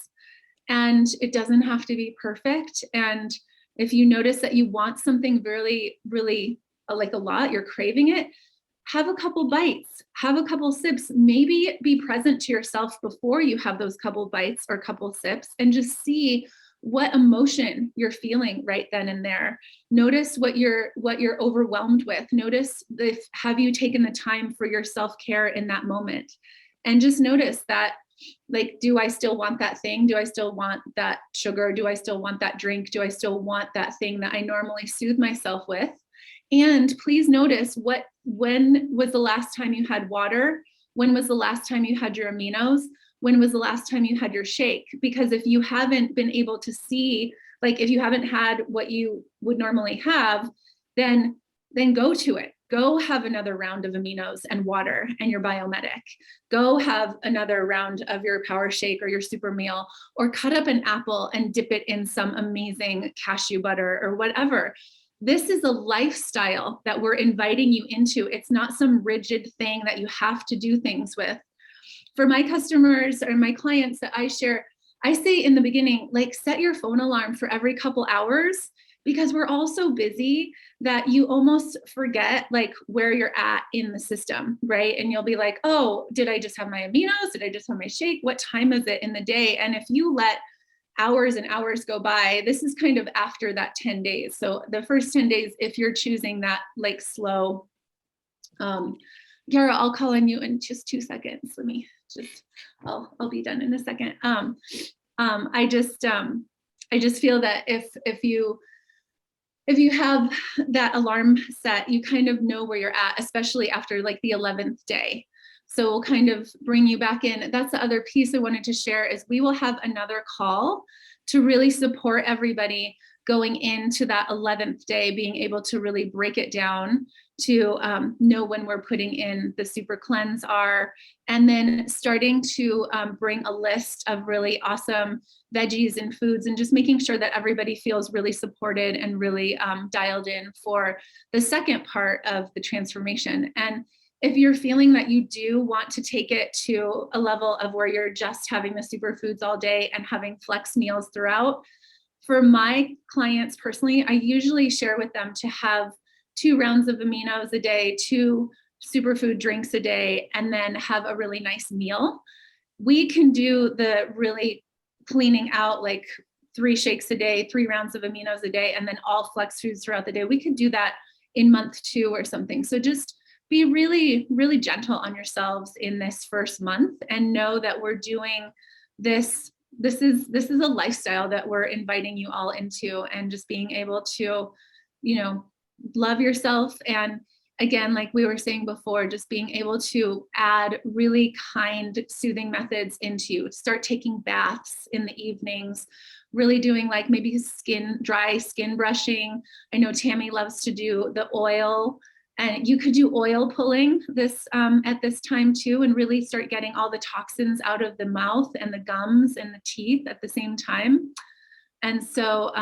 and it doesn't have to be perfect. And if you notice that you want something really, really like a lot, you're craving it, have a couple bites, have a couple sips, maybe be present to yourself before you have those couple bites or couple sips, and just see what emotion you're feeling right then and there. Notice what you're overwhelmed with. Notice have you taken the time for your self-care in that moment? And just notice that, like, do I still want that thing? Do I still want that sugar? Do I still want that drink? Do I still want that thing that I normally soothe myself with? And please notice when was the last time you had water? When was the last time you had your aminos? When was the last time you had your shake? Because if you haven't been able to see, like, if you haven't had what you would normally have, then go to it. Go have another round of aminos and water and your biomedic. Go have another round of your power shake or your super meal, or cut up an apple and dip it in some amazing cashew butter or whatever. This is a lifestyle that we're inviting you into. It's not some rigid thing that you have to do things with. For my customers or my clients that I share, I say in the beginning, like, set your phone alarm for every couple hours, because we're all so busy that you almost forget, like, where you're at in the system, right? And you'll be like, oh, did I just have my aminos? Did I just have my shake? What time is it in the day? And if you let hours and hours go by, this is kind of after that 10 days. So the first 10 days, if you're choosing that, like, slow, Yarrow, I'll call on you in just 2 seconds. Let me just, I'll be done in a second. I just feel that if you have that alarm set, you kind of know where you're at, especially after, like, the 11th day. So we'll kind of bring you back in. That's the other piece I wanted to share, is we will have another call to really support everybody going into that 11th day, being able to really break it down to know when we're putting in the super cleanse are, and then starting to bring a list of really awesome veggies and foods, and just making sure that everybody feels really supported and really dialed in for the second part of the transformation. And if you're feeling that you do want to take it to a level of where you're just having the superfoods all day and having flex meals throughout, for my clients personally, I usually share with them to have 2 rounds of aminos a day, 2 superfood drinks a day, and then have a really nice meal. We can do the really cleaning out, like 3 shakes a day, 3 rounds of aminos a day, and then all flex foods throughout the day. We could do that in month 2 or something. So just be really, really gentle on yourselves in this first month, and know that we're doing this. This is a lifestyle that we're inviting you all into, and just being able to, love yourself. And again, like we were saying before, just being able to add really kind, soothing methods into, start taking baths in the evenings, really doing, like, maybe dry skin brushing. I know Tammy loves to do the oil, and you could do oil pulling this at this time too, and really start getting all the toxins out of the mouth and the gums and the teeth at the same time. And so,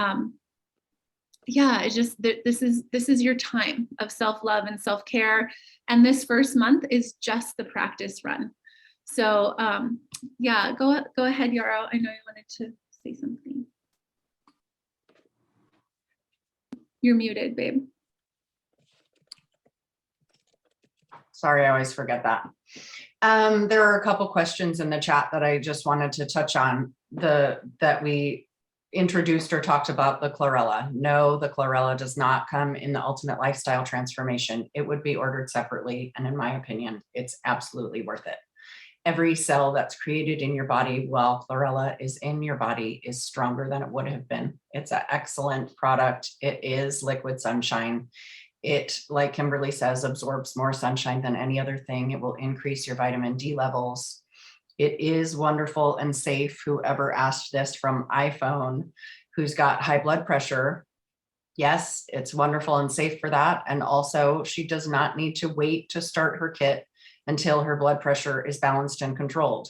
yeah, it's just this is your time of self-love and self-care. And this first month is just the practice run. So yeah, go ahead, Yarrow. I know you wanted to say something. You're muted, babe. Sorry, I always forget that. There are a couple questions in the chat that I just wanted to touch on, that we introduced or talked about the chlorella. No, the chlorella does not come in the Ultimate Lifestyle Transformation. It would be ordered separately, and in my opinion, it's absolutely worth it. every cell that's created in your body while chlorella is in your body is stronger than it would have been. It's an excellent product. It is liquid sunshine. It, like Kimberly says, absorbs more sunshine than any other thing. It will increase your vitamin D levels. It is wonderful and safe. Whoever asked this from iPhone, who's got high blood pressure, yes, it's wonderful and safe for that. And also, she does not need to wait to start her kit until her blood pressure is balanced and controlled.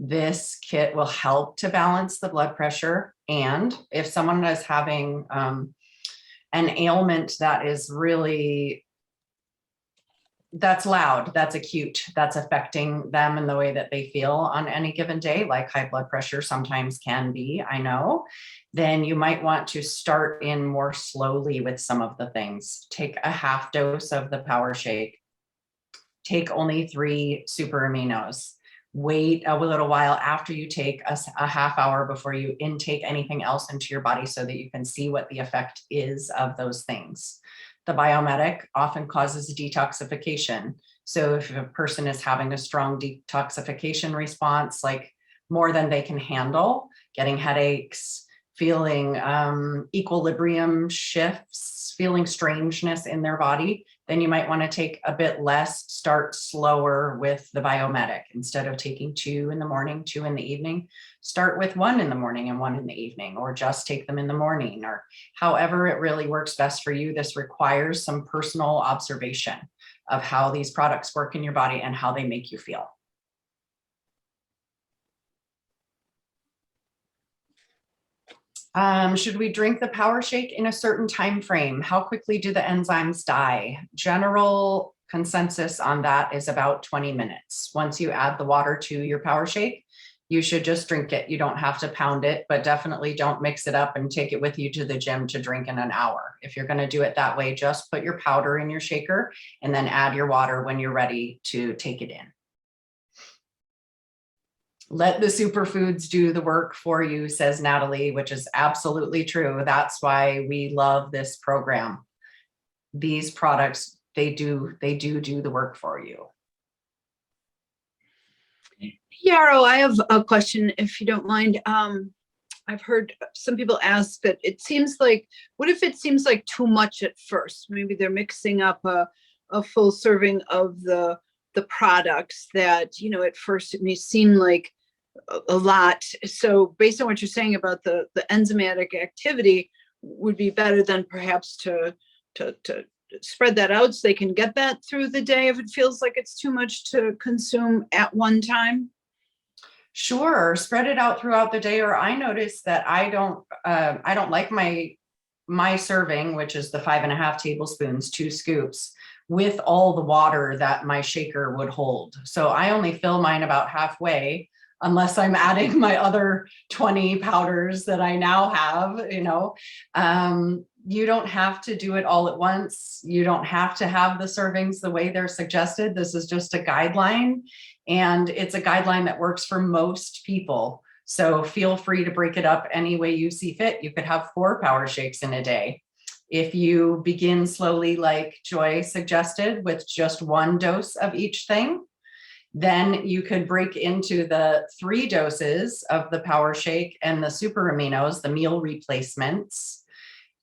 This kit will help to balance the blood pressure. And if someone is having an ailment that is really, that's loud, that's acute, that's affecting them in the way that they feel on any given day, like high blood pressure sometimes can be, I know, then you might want to start in more slowly with some of the things. Take a half dose of the Power Shake. Take only 3 super aminos. Wait a little while after you take a half hour before you intake anything else into your body so that you can see what the effect is of those things. The Biomedic often causes detoxification. So if a person is having a strong detoxification response, like more than they can handle, getting headaches, feeling equilibrium shifts, feeling strangeness in their body, then you might want to take a bit less, start slower with the Biomedic. Instead of taking 2 in the morning, 2 in the evening, start with 1 in the morning and 1 in the evening, or just take them in the morning, or however it really works best for you. This requires some personal observation of how these products work in your body and how they make you feel. Should we drink the Power Shake in a certain time frame? How quickly do the enzymes die? General consensus on that is about 20 minutes. Once you add the water to your Power Shake, you should just drink it. You don't have to pound it, but definitely don't mix it up and take it with you to the gym to drink in an hour. If you're going to do it that way, just put your powder in your shaker and then add your water when you're ready to take it in. Let the superfoods do the work for you, says Natalie, which is absolutely true. That's why we love this program. These products, they do the work for you. Yarrow, I have a question, if you don't mind. I've heard some people ask that it seems like, what if it seems like too much at first? Maybe they're mixing up a full serving of the products that, you know, at first it may seem like a lot. So based on what you're saying about the enzymatic activity, would be better than perhaps to spread that out so they can get that through the day if it feels like it's too much to consume at one time? Sure, spread it out throughout the day. Or I notice that I don't like my serving, which is the 5.5 tablespoons, 2 scoops, with all the water that my shaker would hold. So I only fill mine about halfway, unless I'm adding my other 20 powders that I now have, you know. You don't have to do it all at once. You don't have to have the servings the way they're suggested. This is just a guideline, and it's a guideline that works for most people. So feel free to break it up any way you see fit. You could have 4 Power Shakes in a day. If you begin slowly, like Joy suggested, with just 1 dose of each thing, then you could break into the 3 doses of the Power Shake and the super aminos, the meal replacements,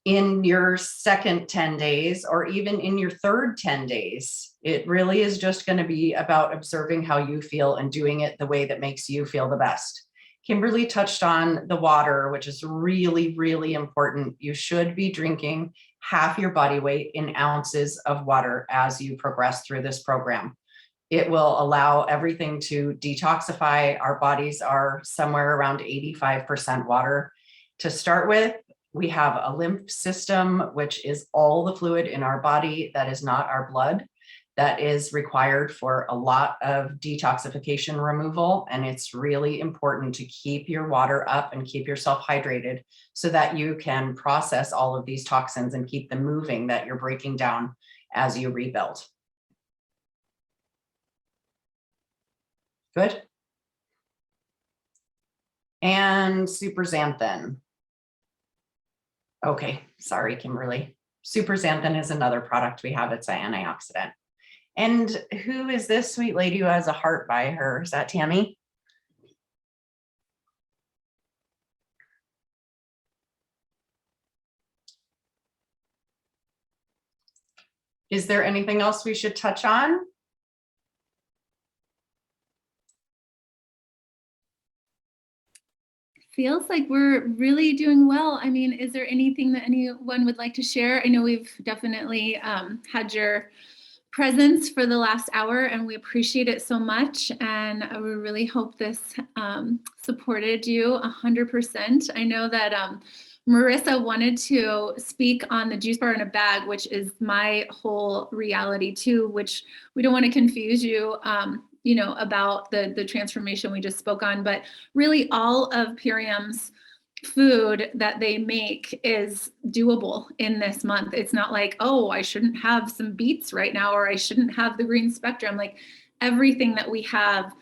in your second 10 days, or even in your third 10 days. It really is just going to be about observing how you feel and doing it the way that makes you feel the best. Kimberly touched on the water, which is really, really important. You should be drinking half your body weight in ounces of water as you progress through this program. It will allow everything to detoxify. Our bodies are somewhere around 85% water. To start with, we have a lymph system, which is all the fluid in our body that is not our blood, that is required for a lot of detoxification removal. And it's really important to keep your water up and keep yourself hydrated so that you can process all of these toxins and keep them moving that you're breaking down as you rebuild. Good. And super xanthan. Okay, sorry, Kimberly. Super xanthan is another product we have. It's an antioxidant. And who is this sweet lady who has a heart by her? Is that Tammy? Is there anything else we should touch on? Feels like we're really doing well. I mean, is there anything that anyone would like to share? I know we've definitely had your presence for the last hour, and we appreciate it so much. And we really hope this supported you 100%. I know that Marissa wanted to speak on the juice bar in a bag, which is my whole reality too, which we don't want to confuse you, about the transformation we just spoke on, but really all of Purium's food that they make is doable in this month. It's not like, oh, I shouldn't have some beets right now, or I shouldn't have the green spectrum. Like everything that we have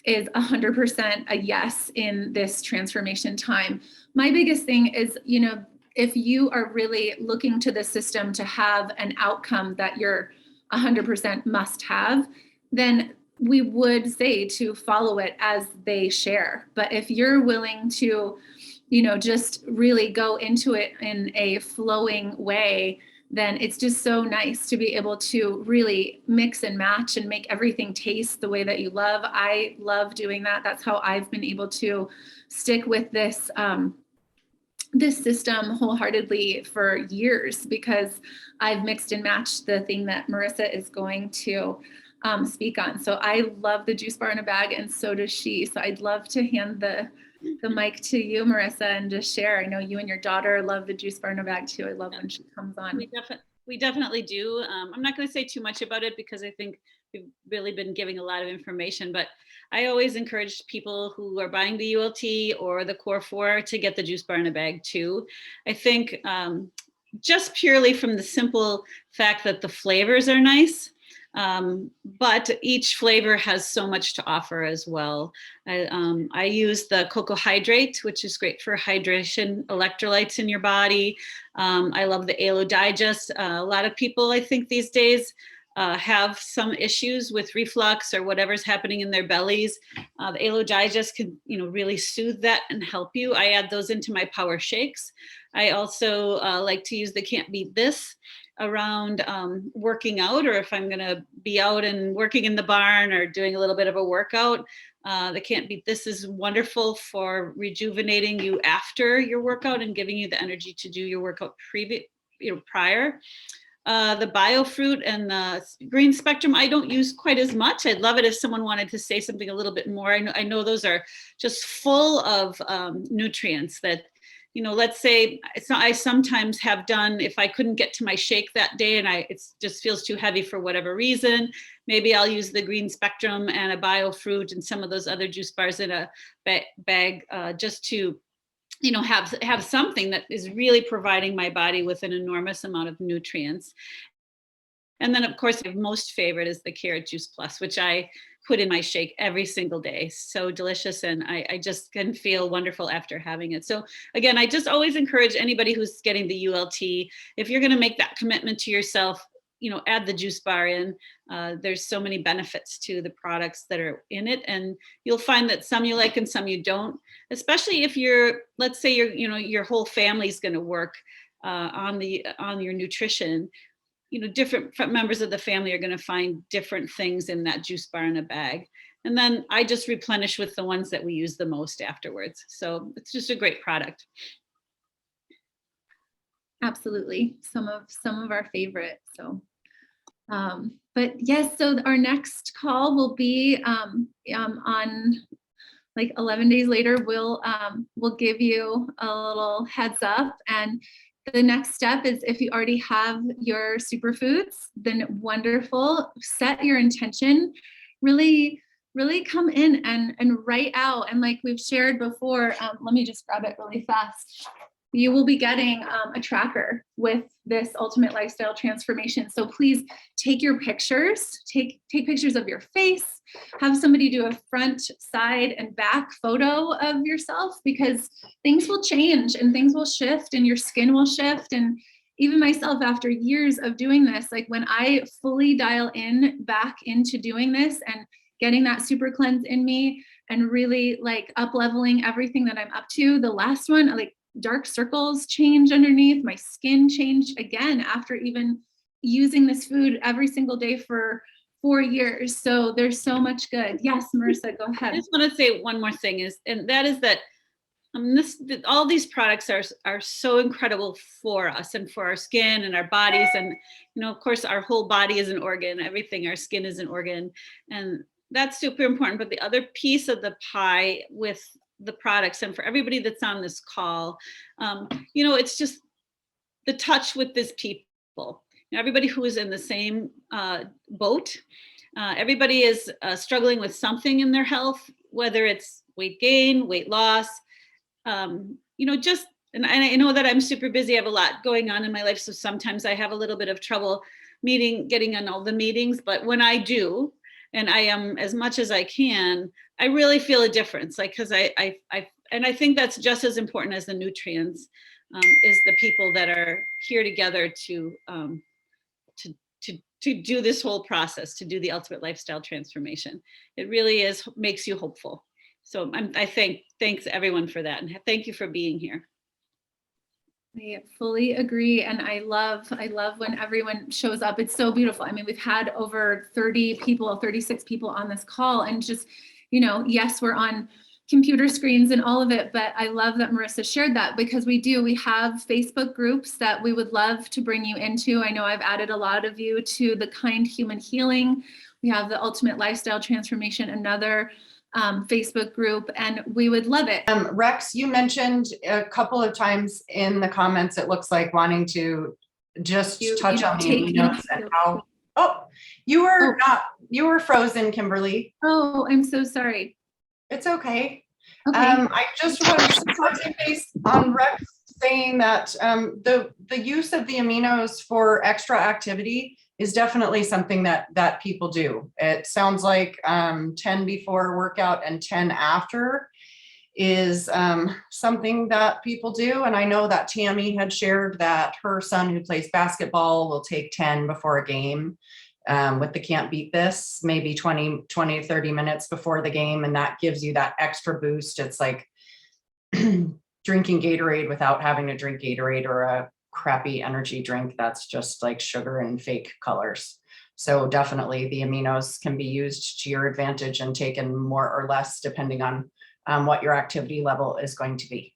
is 100% a yes in this transformation time. My biggest thing is, if you are really looking to the system to have an outcome that you're 100% must have, then we would say to follow it as they share. But if you're willing to, just really go into it in a flowing way, then it's just so nice to be able to really mix and match and make everything taste the way that you love. I love doing that. That's how I've been able to stick with this this system wholeheartedly for years, because I've mixed and matched the thing that Marissa is going to speak on. So I love the juice bar in a bag, and so does she. So I'd love to hand the mic to you, Marissa, and just share. I know you and your daughter love the juice bar in a bag too. I love when she comes on. We definitely do. I'm not going to say too much about it because I think we've really been giving a lot of information, but I always encourage people who are buying the ULT or the Core 4 to get the juice bar in a bag too. I think just purely from the simple fact that the flavors are nice. But each flavor has so much to offer as well. I use the cocoa hydrate, which is great for hydration, electrolytes in your body. I love the Alo Digest. A lot of people, I think these days, have some issues with reflux or whatever's happening in their bellies. The Alo Digest can, really soothe that and help you. I add those into my power shakes. I also like to use the Can't Beat This around working out, or if I'm going to be out and working in the barn or doing a little bit of a workout. The Can't Beat This is wonderful for rejuvenating you after your workout and giving you the energy to do your workout prior. The Biofruit and the Green Spectrum, I don't use quite as much. I'd love it if someone wanted to say something a little bit more. I know those are just full of nutrients that, let's say I sometimes have done, if I couldn't get to my shake that day and it just feels too heavy for whatever reason, maybe I'll use the Green Spectrum and a Biofruit and some of those other juice bars in a bag just to have something that is really providing my body with an enormous amount of nutrients. And then, of course, my most favorite is the Carrot Juice Plus, which I put in my shake every single day. So delicious. And I just can feel wonderful after having it. So again, I just always encourage anybody who's getting the ULT, if you're going to make that commitment to yourself, add the juice bar in. There's so many benefits to the products that are in it. And you'll find that some you like and some you don't, especially if let's say your whole family's going to work on your nutrition. Different members of the family are going to find different things in that juice bar in a bag. And then I just replenish with the ones that we use the most afterwards. So it's just a great product. Absolutely. Some of our favorites. So, but yes, so our next call will be on like 11 days later. We'll give you a little heads up, and the next step is, if you already have your superfoods, then wonderful. Set your intention. Really come in and write out. And like we've shared before, let me just grab it really fast. You will be getting a tracker with this Ultimate Lifestyle Transformation. So please take your pictures, take pictures of your face, have somebody do a front, side, and back photo of yourself, because things will change and things will shift and your skin will shift. And even myself, after years of doing this, like when I fully dial in back into doing this and getting that super cleanse in me and really like up leveling everything that I'm up to, the last one, like dark circles change underneath, my skin changed again after even using this food every single day for 4 years. So there's so much good. Yes, Marissa, go I ahead. just want to say one more thing is, and that is that all these products are so incredible for us and for our skin and our bodies. And, you know, of course, our whole body is an organ, everything, our skin is an organ. And that's super important. But the other piece of the pie with the products, and for everybody that's on this call, you know, it's just the touch with these people. You know, everybody who is in the same boat, everybody is struggling with something in their health, whether it's weight gain, weight loss, you know, just, and I know that I'm super busy. I have a lot going on in my life. So sometimes I have a little bit of trouble getting on all the meetings, but when I do, and I am as much as I can, I really feel a difference. Like, cause and I think that's just as important as the nutrients, is the people that are here together to do this whole process, to do the ultimate lifestyle transformation. It really makes you hopeful. So thanks everyone for that. And thank you for being here. I fully agree. And I love when everyone shows up. It's so beautiful. I mean, we've had over 36 people on this call, and just, you know, yes, we're on computer screens and all of it, but I love that Marissa shared that, because we have Facebook groups that we would love to bring you into. I know I've added a lot of you to the Kind Human Healing. We have the Ultimate Lifestyle Transformation, another Facebook group, and we would love it. Rex, you mentioned a couple of times in the comments, it looks like wanting to just touch on the aminos and how, you were frozen, Kimberly. Oh, I'm so sorry. It's okay. Okay. I just wanted to touch base on Rex saying that the use of the aminos for extra activity is definitely something that people do. It sounds like 10 before workout and 10 after is something that people do. And I know that Tammy had shared that her son, who plays basketball, will take 10 before a game with the Can't Beat This, maybe 20, 30 minutes before the game. And that gives you that extra boost. It's like drinking Gatorade without having to drink Gatorade or a crappy energy drink that's just like sugar and fake colors. So definitely the aminos can be used to your advantage and taken more or less depending on what your activity level is going to be.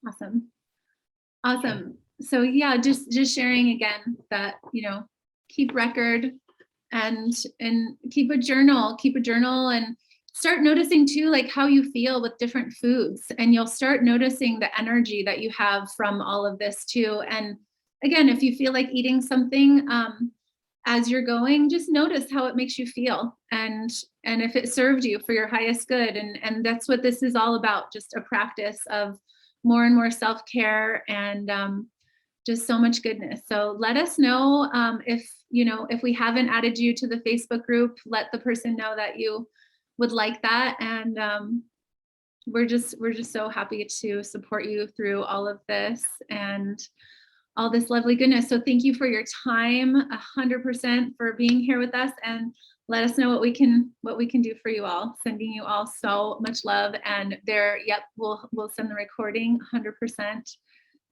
Awesome. So yeah, just sharing again that, you know, keep record and keep a journal and start noticing too, like how you feel with different foods, and you'll start noticing the energy that you have from all of this too. And again, if you feel like eating something as you're going, just notice how it makes you feel, and if it served you for your highest good. And that's what this is all about, just a practice of more and more self-care and just so much goodness. So let us know if we haven't added you to the Facebook group, let the person know that you would like that. And we're just so happy to support you through all of this and all this lovely goodness. So thank you for your time, 100% for being here with us, and let us know what we can do for you all. Sending you all so much love. And we'll send the recording 100%.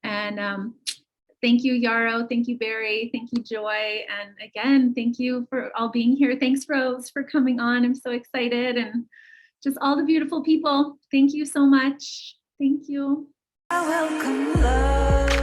And thank you, Yarrow. Thank you, Barrie. Thank you, Joy. And again, thank you for all being here. Thanks, Rose, for coming on. I'm so excited. And just all the beautiful people. Thank you so much. Thank you. I welcome love.